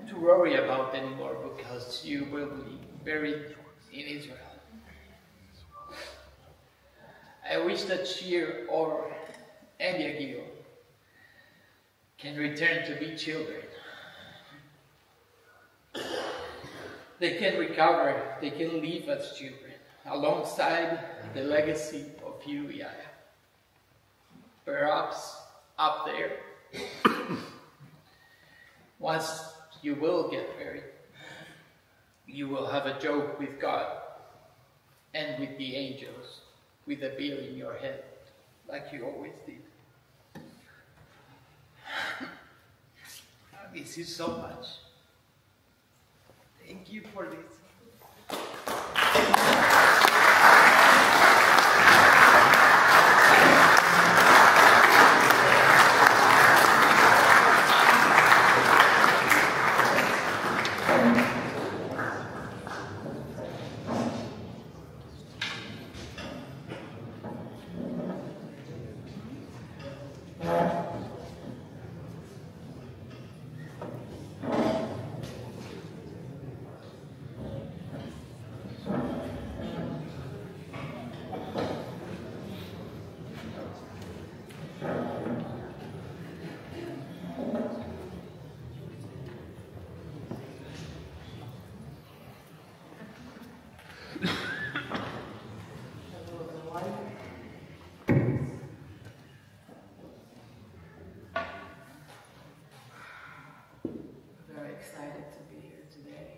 to worry about anymore because you will be buried in Israel. I wish that Shir or Eliagil can return to be children. They can recover, they can live as children, alongside the legacy of you, Yaya. Perhaps up there, once you will get married, you will have a joke with God and with the angels, with a beer in your head, like you always did. I miss you so much. Thank you for this.
Excited to be here today.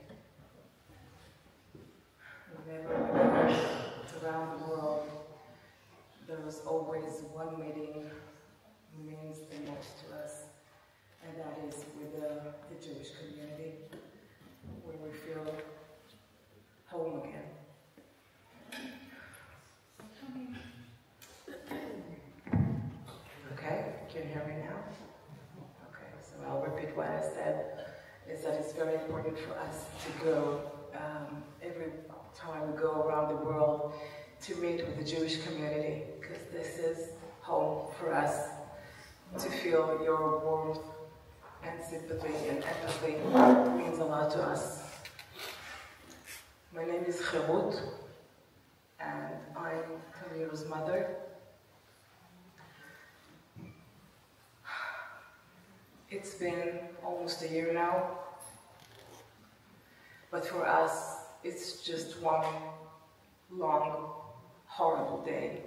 Whenever we go around the world, there is always one meeting who means the most to us, and that is with the Jewish community, where we feel home again. Okay, can you hear me now? Okay, so I'll repeat what I said. Is that it's very important for us to go every time we go around the world to meet with the Jewish community, because this is home for us, to feel your warmth and sympathy and empathy means a lot to us. My name is Cherut, and I'm Tamir's mother. It's been almost a year now, but for us, it's just one long, horrible day.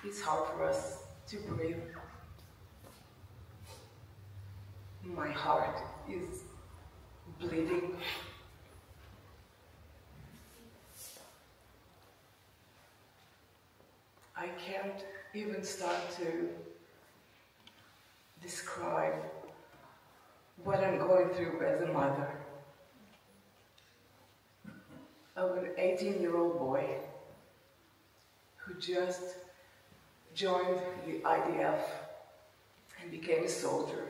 It's hard for us to breathe. My heart is bleeding. I can't even start to describe what I'm going through as a mother of an 18-year-old boy who just joined the IDF and became a soldier.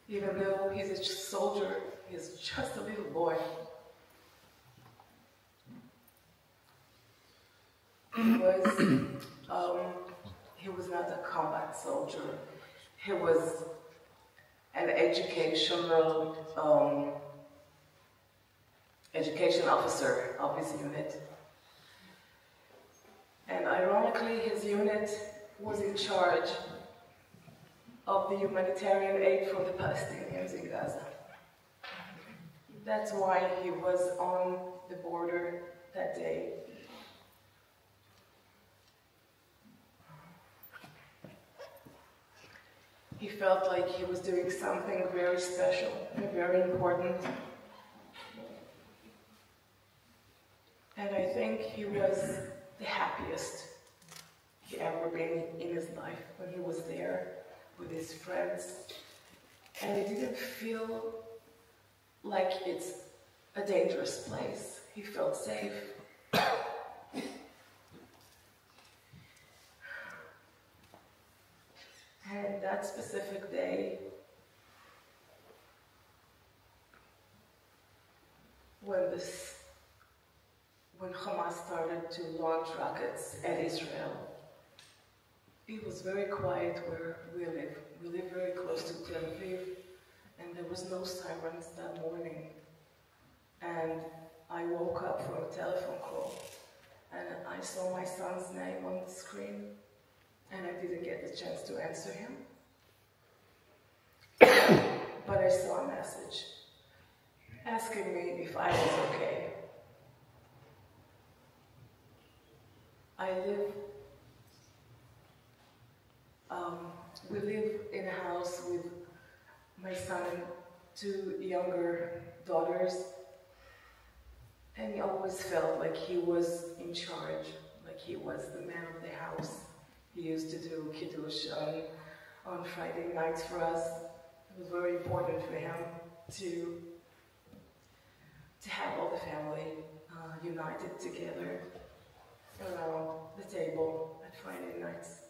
Even though he's a soldier, he's just a little boy. He was not a combat soldier. He was an education officer of his unit. And ironically, his unit was in charge of the humanitarian aid for the Palestinians in Gaza. That's why he was on the border that day. He felt like he was doing something very special and very important. And I think he was the happiest he ever been in his life when he was there with his friends. And he didn't feel like it's a dangerous place. He felt safe. And that specific day, when Hamas started to launch rockets at Israel, it was very quiet where we live. We live very close to Tel Aviv, and there was no sirens that morning. And I woke up from a telephone call, and I saw my son's name on the screen, and I didn't get the chance to answer him. But I saw a message asking me if I was okay. We live in a house with my son and two younger daughters, and he always felt like he was in charge, like he was the man of the house. He used to do kiddush on Friday nights for us. It was very important for him to have all the family united together around the table at Friday nights.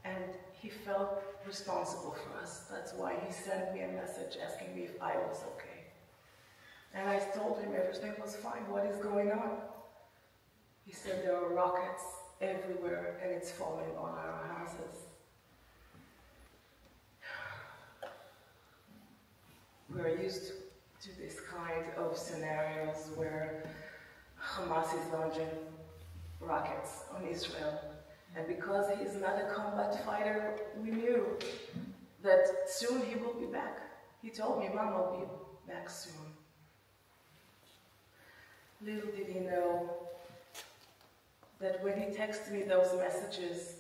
And he felt responsible for us. That's why he sent me a message asking me if I was okay. And I told him everything was fine. What is going on? He said there are rockets everywhere and it's falling on our houses. We're used to this kind of scenarios where Hamas is launching rockets on Israel. And because he's not a combat fighter, we knew that soon he will be back. He told me, Mom, I'll be back soon. Little did he know that when he texted me those messages,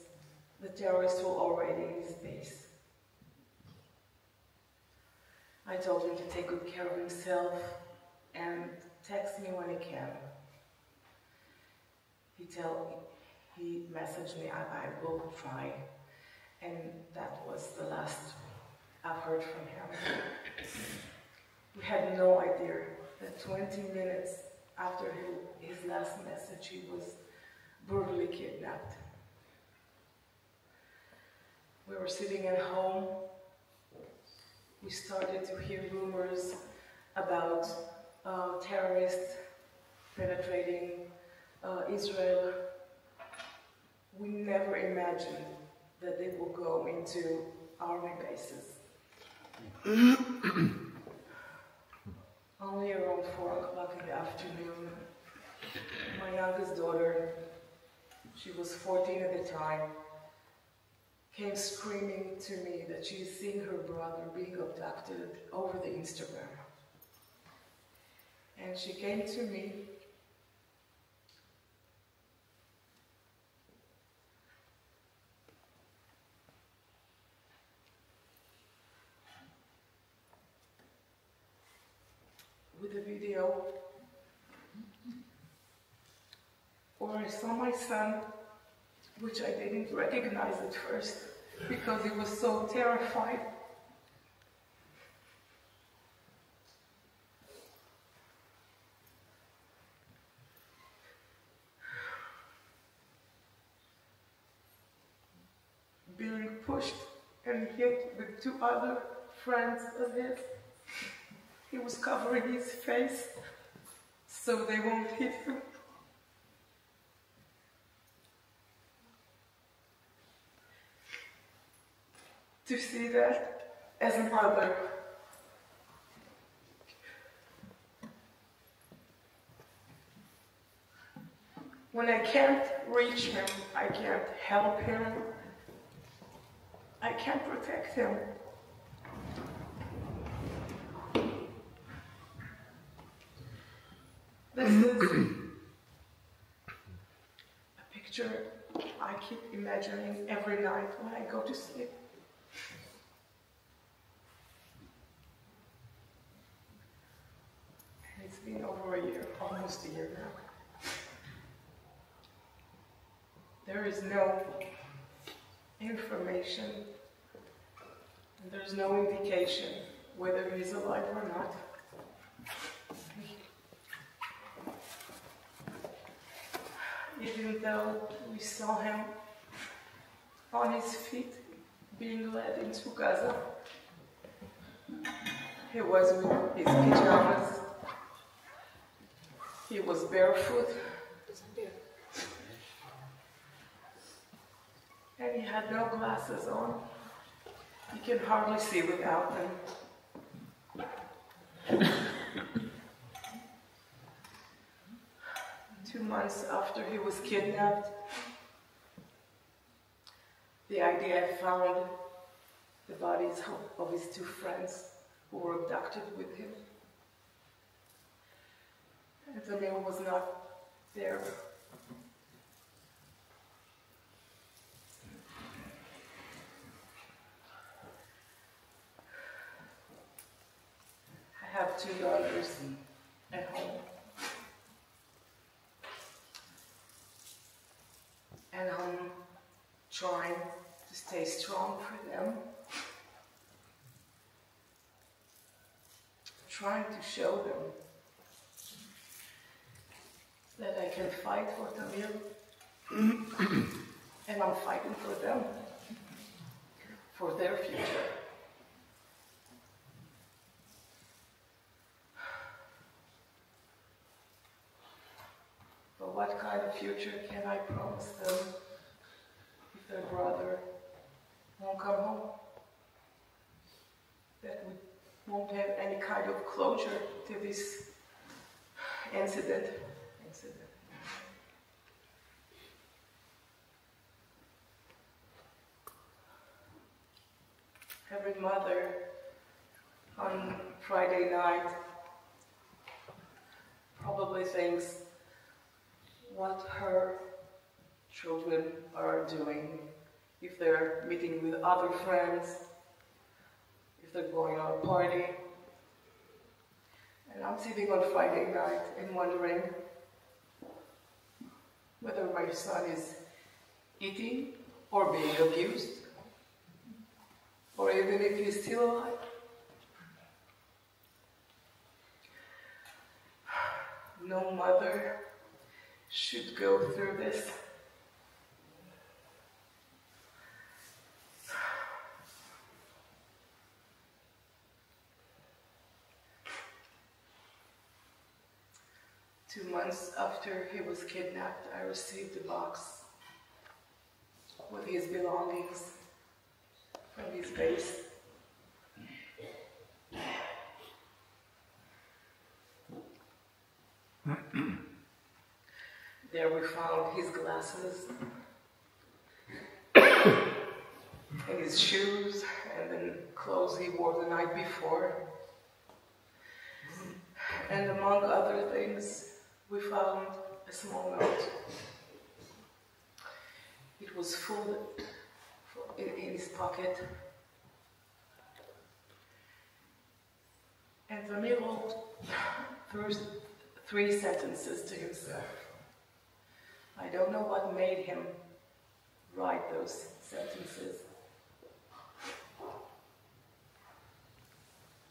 the terrorists were already in his base. I told him to take good care of himself and text me when he can. He messaged me, I will try. And that was the last I've heard from him. We had no idea that 20 minutes after his last message, he was brutally kidnapped. We were sitting at home. We started to hear rumors about terrorists penetrating Israel. We never imagined that they will go into army bases. Only around 4 o'clock in the afternoon, my youngest daughter, she was 14 at the time, came screaming to me that she's seen her brother being abducted over the Instagram. And she came to me with a video where I saw my son, which I didn't recognize at first because he was so terrified. hit with 2 other friends of his. He was covering his face so they won't hit him. To see that as a mother, when I can't reach him, I can't help him, I can't protect him. This is a picture I keep imagining every night when I go to sleep. And it's been over a year, almost a year now. There is no information, and there's no indication whether he's alive or not. Even though we saw him on his feet being led into Gaza, he was with his pajamas, he was barefoot, and he had no glasses on. You can hardly see without them. 2 months after he was kidnapped, the IDF found the bodies of his 2 friends who were abducted with him. And Tamil was not there. I have 2 daughters at home. And I'm trying to stay strong for them. Trying to show them that I can fight for Tamil. And I'm fighting for them, for their future. But what kind of future can I promise them if their brother won't come home? That we won't have any kind of closure to this incident. Every mother on Friday night probably thinks what her children are doing, if they're meeting with other friends, if they're going on a party. And I'm sitting on Friday night and wondering whether my son is eating or being abused, or even if he's still alive. No mother should go through this. Two months after he was kidnapped, I received a box with his belongings from his base. There we found his glasses and his shoes and the clothes he wore the night before. And among other things, we found a small note. It was full in his pocket. And Tamir wrote 3 sentences to himself. I don't know what made him write those sentences.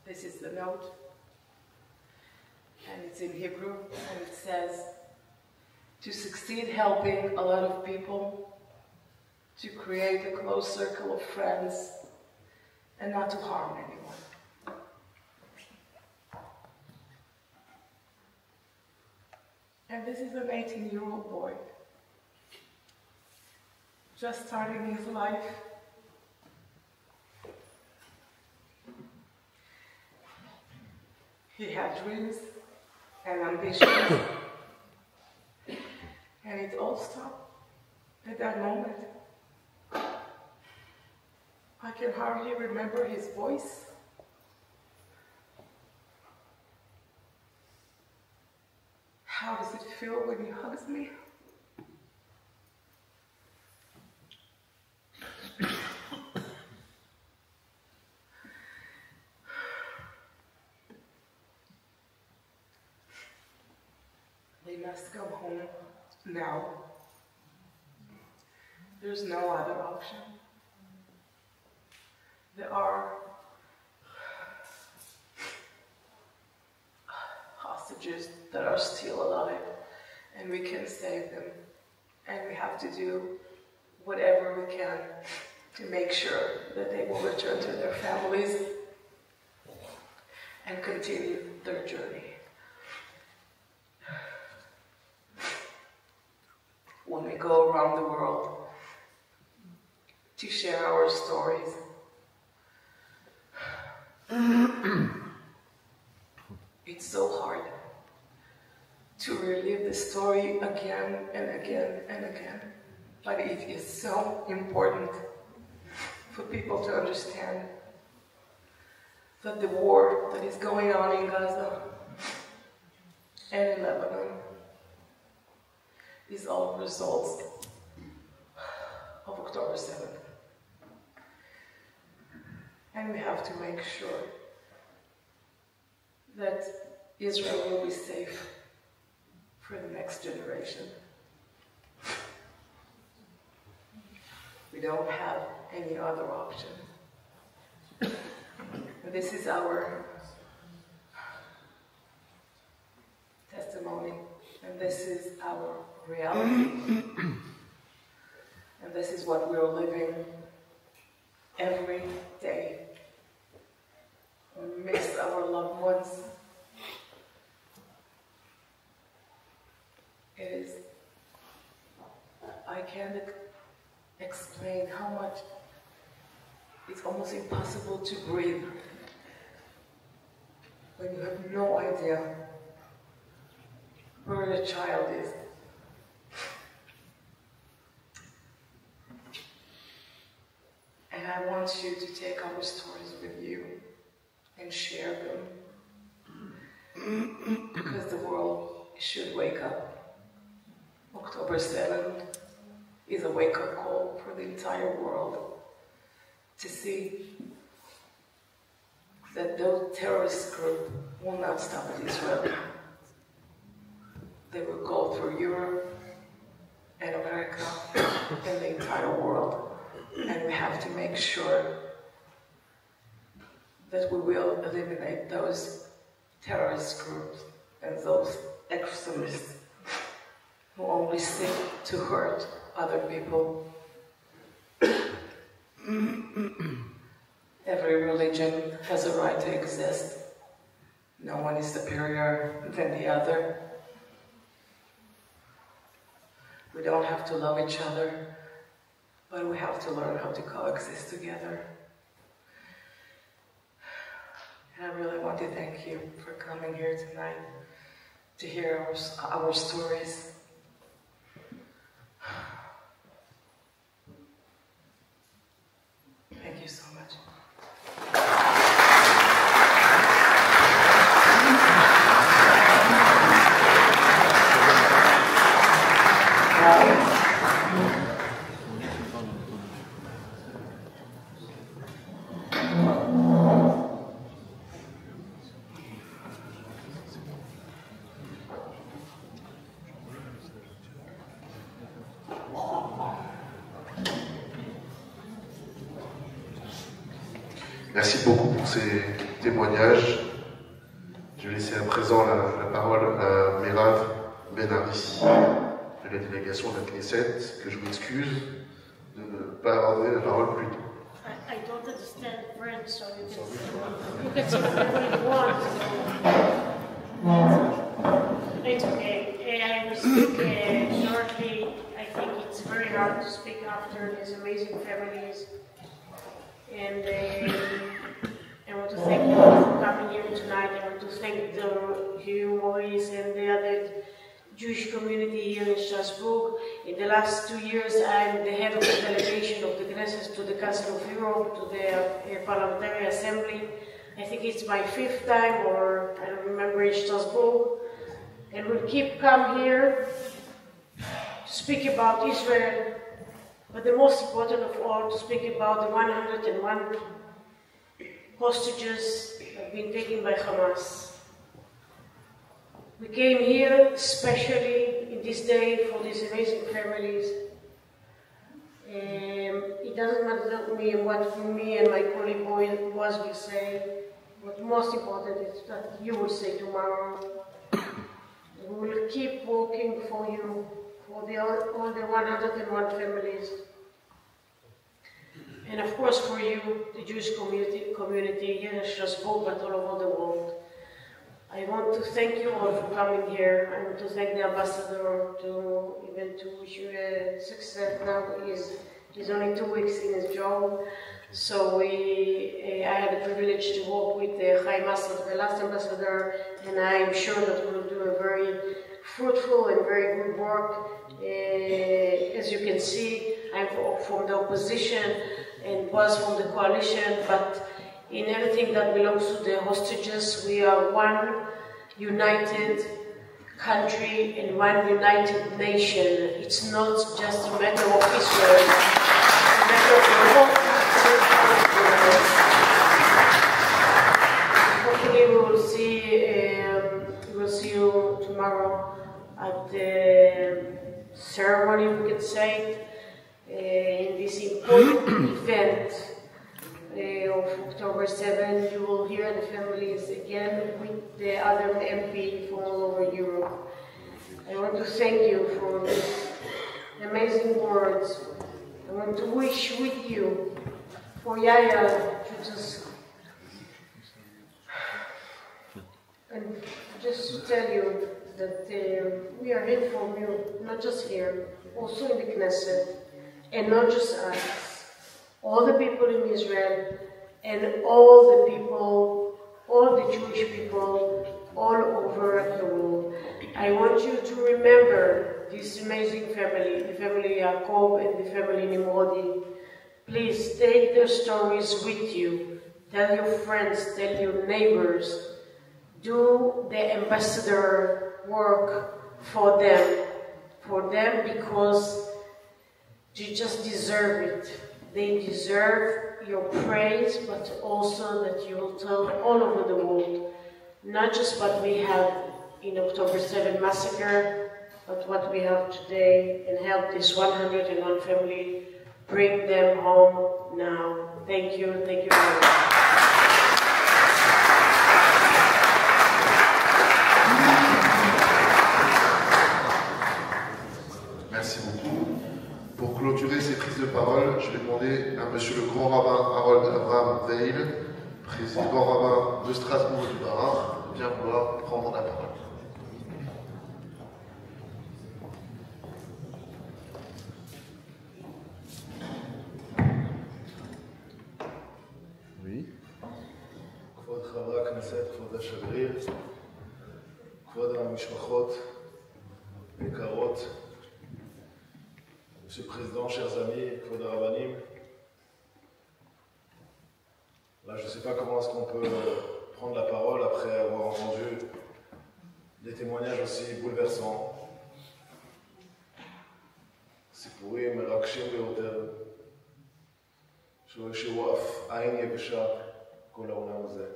This is the note, and it's in Hebrew, and it says, to succeed helping a lot of people, to create a close circle of friends, and not to harm anyone. And this is an 18-year-old boy, just starting his life. He had dreams and ambitions, and it all stopped at that moment. I can hardly remember his voice. How does it feel when he hugs me? They must come home now. There's no other option. There are hostages that are still alive, and we can save them. And we have to do whatever we can to make sure that they will return to their families and continue their journey. When we go around the world to share our stories, it's so hard to relive the story again and again and again. But it is so important for people to understand that the war that is going on in Gaza and in Lebanon is all results of October 7th. And we have to make sure that Israel will be safe for the next generation. We don't have any other option. This is our testimony, and this is our reality. And this is what we're living every day. We miss our loved ones. I can't explain how much it's almost impossible to breathe when you have no idea where the child is. And I want you to take our stories with you and share them, because the world should wake up. October 7th is a wake-up call for the entire world to see that those terrorist groups will not stop at Israel. They will go through Europe and America and the entire world. And we have to make sure that we will eliminate those terrorist groups and those extremists who only seek to hurt other people. Every religion has a right to exist. No one is superior than the other. We don't have to love each other, but we have to learn how to coexist together. And I really want to thank you for coming here tonight to hear our stories. Thank you so much.
Merci beaucoup pour ces témoignages. Je vais laisser à présent la parole à Merav Ben-Ari de la délégation de la Knesset, que je m'excuse de ne pas avoir donné la parole plus tôt.
I don't understand French. turn so you can see whatever you want. It's okay. I will speak shortly. I think it's very hard to speak after these amazing families. And I want to thank you all for coming here tonight. I want to thank you, Maurice, and the other Jewish community here in Strasbourg. In the last 2 years, I'm the head of the delegation of the Knesset to the Council of Europe, to the Parliamentary Assembly. I think it's my 5th time, or I don't remember, in Strasbourg. And we'll keep coming here to speak about Israel, but the most important of all, to speak about the 101 hostages that have been taken by Hamas. We came here especially in this day for these amazing families. It doesn't matter to me what me and my colleague Boaz will say. What most important is that you will say tomorrow. We will keep working for you, for all the 101 families. And of course for you, the Jewish community here in Strasbourg, but all over the world. I want to thank you all for coming here. I want to thank the ambassador to wish you success. Now he's only 2 weeks in his job, so I had the privilege to work with Chaim Assad, the last ambassador, and I am sure that we will do a very fruitful and very good work. As you can see, I'm from the opposition and was from the coalition, but in everything that belongs to the hostages, we are one united country and one united nation. It's not just a matter of Israel, it's a matter of the whole world. Hopefully we will see you tomorrow at the ceremony, we can say, in this important event of October 7. You will hear the families again with the other MP from all over Europe. I want to thank you for these amazing words. I want to wish with you for Yaya to just tell you that we are here for you, not just here, also in the Knesset, and not just us, all the people in Israel, and all the people, all the Jewish people, all over the world. I want you to remember this amazing family, the family Yaakov and the family Nimrodi. Please take their stories with you. Tell your friends, tell your neighbors. Do the ambassador work for them because they just deserve it. They deserve your praise, but also that you will tell all over the world, not just what we have in October 7 massacre, but what we have today, and help this 101 family bring them home now. Thank you very much.
Merci beaucoup. Pour clôturer ces prises de parole, je vais demander à Monsieur le Grand Rabbin Harold Abraham Veil, président rabbin de Strasbourg et du Bas-Rhin, de bien vouloir prendre la parole.
Oui.
כבוד חברי הכנסת, כבוד השגריר, כבוד המשפחות היקרות, Monsieur le Président, chers amis, כבוד הרבנים, là je ne sais pas comment est-ce qu'on peut prendre la parole après avoir entendu des témoignages aussi bouleversants. סיפורים מרגשים ביותר, שלא השאירו אף עין יבשה כל העולם הזה.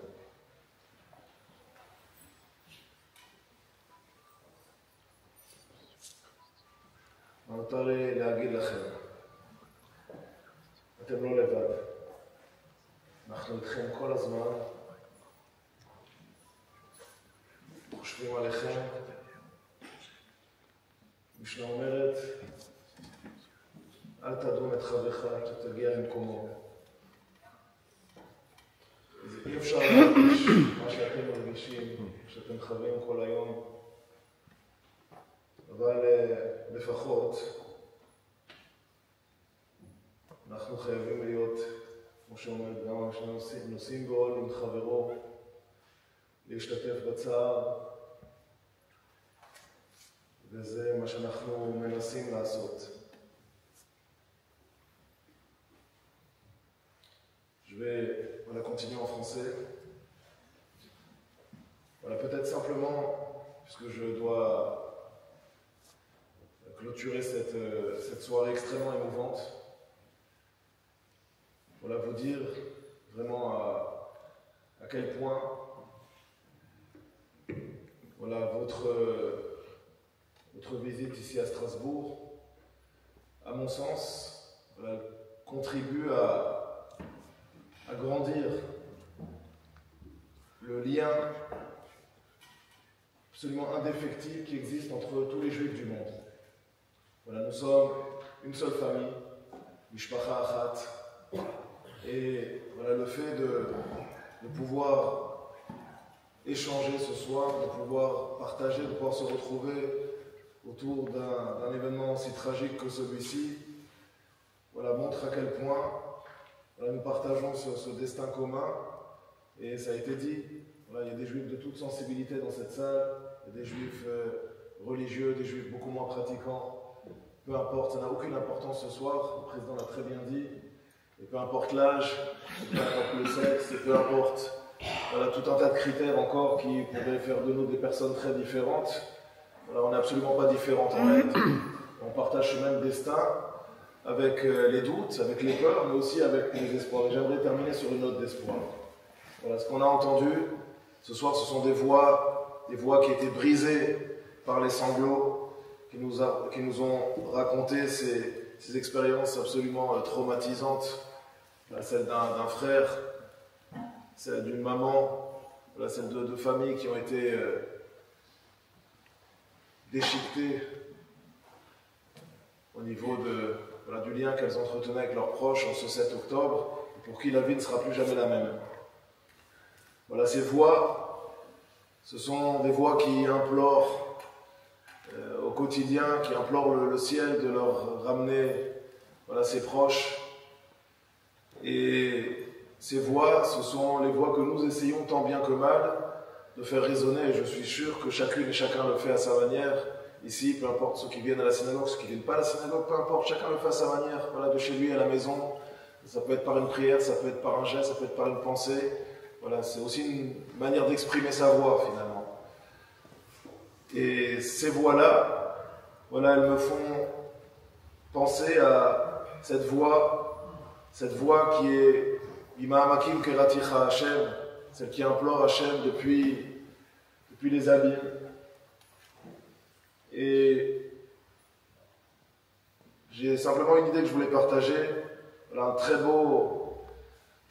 נותר לי להגיד לכם, אתם לא לבד. אנחנו איתכם כל הזמן, חושבים עליכם. משנה אומרת, אל תדון את חברך, אתה תגיע למקומו. אי אפשר להרגיש מה שאתם מרגישים, שאתם חווים כל היום, אבל לפחות אנחנו חייבים להיות, כמו שאומר גם נושאים בעול עם חברו, להשתתף בצער, וזה מה שאנחנו מנסים לעשות. Je vais continuer en français. Voilà, peut-être simplement, puisque je dois clôturer cette soirée extrêmement émouvante, voilà, vous dire vraiment à quel point voilà, votre visite ici à Strasbourg, à mon sens, voilà, contribue à grandir le lien absolument indéfectible qui existe entre tous les juifs du monde. Voilà, nous sommes une seule famille, Mishpacha Achat, et voilà, le fait de pouvoir échanger ce soir, de pouvoir partager, de pouvoir se retrouver autour d'un événement aussi tragique que celui-ci, voilà, montre à quel point voilà, nous partageons ce destin commun, et ça a été dit, voilà, il y a des juifs de toute sensibilité dans cette salle, il y a des juifs religieux, des juifs beaucoup moins pratiquants, peu importe, ça n'a aucune importance ce soir, le président l'a très bien dit, et peu importe l'âge, peu importe le sexe, et peu importe voilà, tout un tas de critères encore qui pourraient faire de nous des personnes très différentes, voilà, on n'est absolument pas différentes en réalité, on partage ce même destin, avec les doutes, avec les peurs, mais aussi avec les espoirs. Et j'aimerais terminer sur une note d'espoir. Voilà, ce qu'on a entendu ce soir, ce sont des voix qui étaient brisées par les sanglots, qui nous ont raconté ces expériences absolument traumatisantes. Voilà, celle d'un frère, celle d'une maman, voilà, celle de familles qui ont été déchiquetées au niveau voilà, du lien qu'elles entretenaient avec leurs proches en ce 7 octobre, pour qui la vie ne sera plus jamais la même. Voilà, ces voix, ce sont des voix qui implorent au quotidien, qui implorent le ciel de leur ramener voilà, ses proches. Et ces voix, ce sont les voix que nous essayons tant bien que mal de faire résonner, et je suis sûr que chacune et chacun le fait à sa manière. Ici, peu importe ceux qui viennent à la synagogue, ceux qui ne viennent pas à la synagogue, peu importe, chacun le fait à sa manière, voilà, de chez lui à la maison. Ça peut être par une prière, ça peut être par un geste, ça peut être par une pensée. Voilà, c'est aussi une manière d'exprimer sa voix, finalement. Et ces voix-là, voilà, elles me font penser à cette voix qui est Ima'amakim Keraticha Hashem, celle qui implore Hashem depuis les abîmes. Et j'ai simplement une idée que je voulais partager. Voilà, un très beau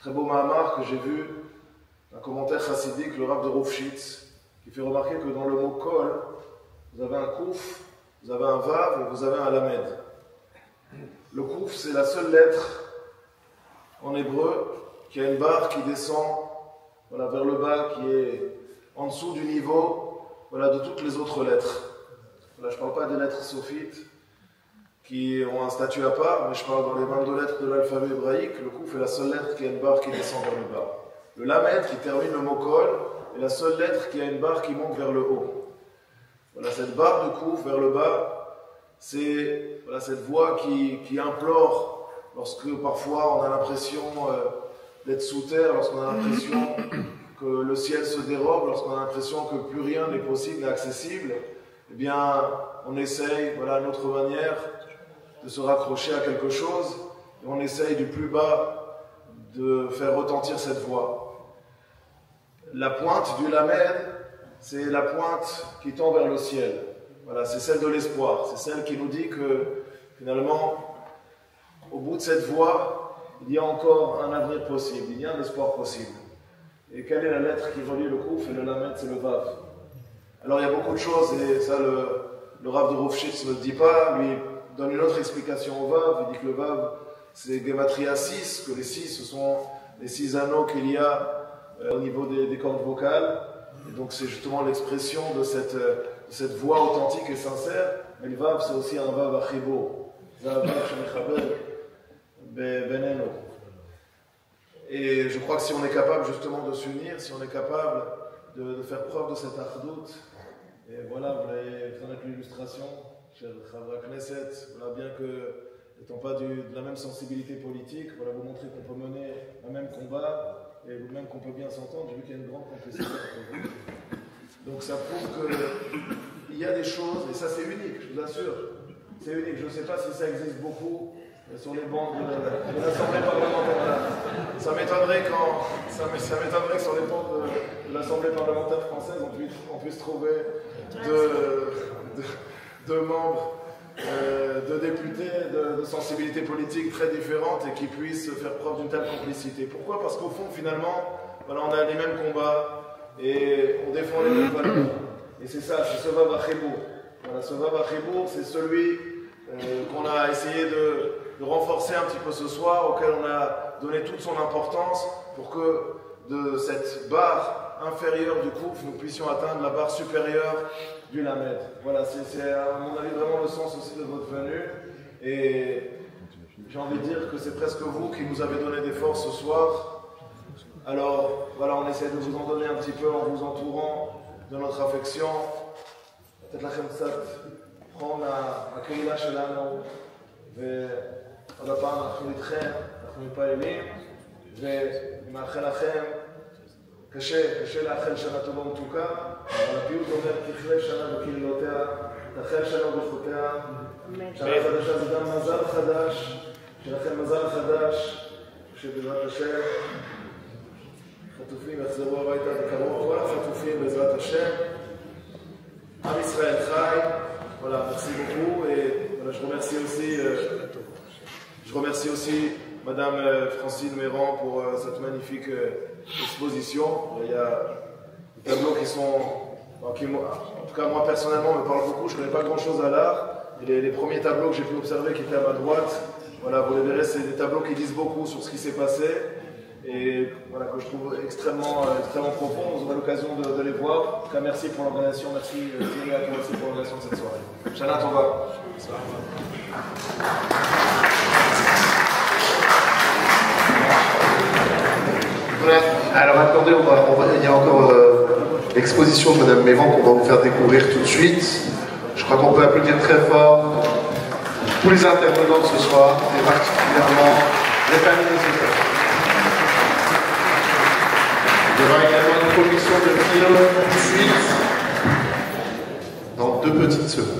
mahamar que j'ai vu, un commentaire chassidique, le Rav de Roufshitz, qui fait remarquer que dans le mot kol, vous avez un kouf, vous avez un vav et vous avez un lamed. Le kouf, c'est la seule lettre en hébreu qui a une barre qui descend voilà, vers le bas, qui est en dessous du niveau voilà, de toutes les autres lettres. Là, je ne parle pas des lettres sophites qui ont un statut à part, mais je parle dans les 22 lettres de l'alphabet hébraïque. Le kouf est la seule lettre qui a une barre qui descend vers le bas. Le lamed qui termine le mot kol est la seule lettre qui a une barre qui monte vers le haut. Voilà, cette barre de kouf vers le bas, c'est voilà, cette voix qui implore lorsque parfois on a l'impression d'être sous terre, lorsqu'on a l'impression que le ciel se dérobe, lorsqu'on a l'impression que plus rien n'est possible, n'est accessible. Eh bien, on essaye, voilà, à notre manière, de se raccrocher à quelque chose, et on essaye du plus bas de faire retentir cette voix. La pointe du lamed, c'est la pointe qui tend vers le ciel. Voilà, c'est celle de l'espoir, c'est celle qui nous dit que, finalement, au bout de cette voie, il y a encore un avenir possible, il y a un espoir possible. Et quelle est la lettre qui relie le kouf et le lamed, c'est le vav. Alors il y a beaucoup de choses, et ça le Rav de Roufshitz ne le dit pas, lui donne une autre explication au vav, il dit que le vav c'est Gematria 6, que les 6 ce sont les 6 anneaux qu'il y a au niveau des cordes vocales. Et donc c'est justement l'expression de cette voix authentique et sincère. Et le vav, c'est aussi un vav achibo. Et je crois que si on est capable justement de s'unir, si on est capable de faire preuve de cette achdout, et voilà, vous allez connaître l'illustration, cher Chavra Knesset, voilà, bien que n'étant pas de la même sensibilité politique, voilà, vous montrer qu'on peut mener un même combat et même qu'on peut bien s'entendre. J'ai vu qu'il y a une grande complicité entre vous. Donc ça prouve qu'il y a des choses, et ça c'est unique, je vous assure. C'est unique, je ne sais pas si ça existe beaucoup sur les bancs de l'Assemblée parlementaire. Ça m'étonnerait que sur les bancs de l'Assemblée parlementaire française, on puisse trouver deux membres, de députés de sensibilités politiques très différentes et qui puissent faire preuve d'une telle complicité. Pourquoi? Parce qu'au fond, finalement, voilà, on a les mêmes combats et on défend les mêmes valeurs. Et c'est ça, c'est ce vav achibo. Voilà, ce vav achibo, c'est celui qu'on a essayé de renforcer un petit peu ce soir, auquel on a donné toute son importance pour que de cette barre inférieure du couf, nous puissions atteindre la barre supérieure du lamed. Voilà, c'est à mon avis vraiment le sens aussi de votre venue. Et j'ai envie de dire que c'est presque vous qui nous avez donné des forces ce soir. Alors voilà, on essaie de vous en donner un petit peu en vous entourant de notre affection. Peut-être la chemsat, prendre la keila shelano, ועוד הפעם אנחנו איתכם, אנחנו מתפללים, ומאחל לכם, קשה לאחל שנה טובה ומתוקה, אבל הפיוט אומר, תכלה שנה בקללותיה, תחל שנה וברכותיה, שנה חדשה זה גם מזל חדש, שלכם מזל חדש, שבעזרת השם, חטופים יחזרו הביתה בקרוב, כל החטופים בעזרת השם, עם ישראל חי, voilà, merci beaucoup, et voilà, je remercie aussi Madame Francine Méran pour cette magnifique exposition. Il y a des tableaux qui sont, en tout cas moi personnellement, me parlent beaucoup. Je ne connais pas grand-chose à l'art. Et les premiers tableaux que j'ai pu observer qui étaient à ma droite, voilà, vous les verrez, c'est des tableaux qui disent beaucoup sur ce qui s'est passé et voilà, que je trouve extrêmement profond. Vous aurez l'occasion de les voir. En tout cas, merci pour l'organisation, merci Thierry à toi aussi pour l'organisation de cette soirée. Shana Tova.
Alors attendez, il y a encore l'exposition de Madame Mévan qu'on va vous faire découvrir tout de suite. Je crois qu'on peut applaudir très fort tous les intervenants de ce soir, et particulièrement les familles des auteurs. Il y aura également une projection de film tout de suite, dans 2 petites secondes.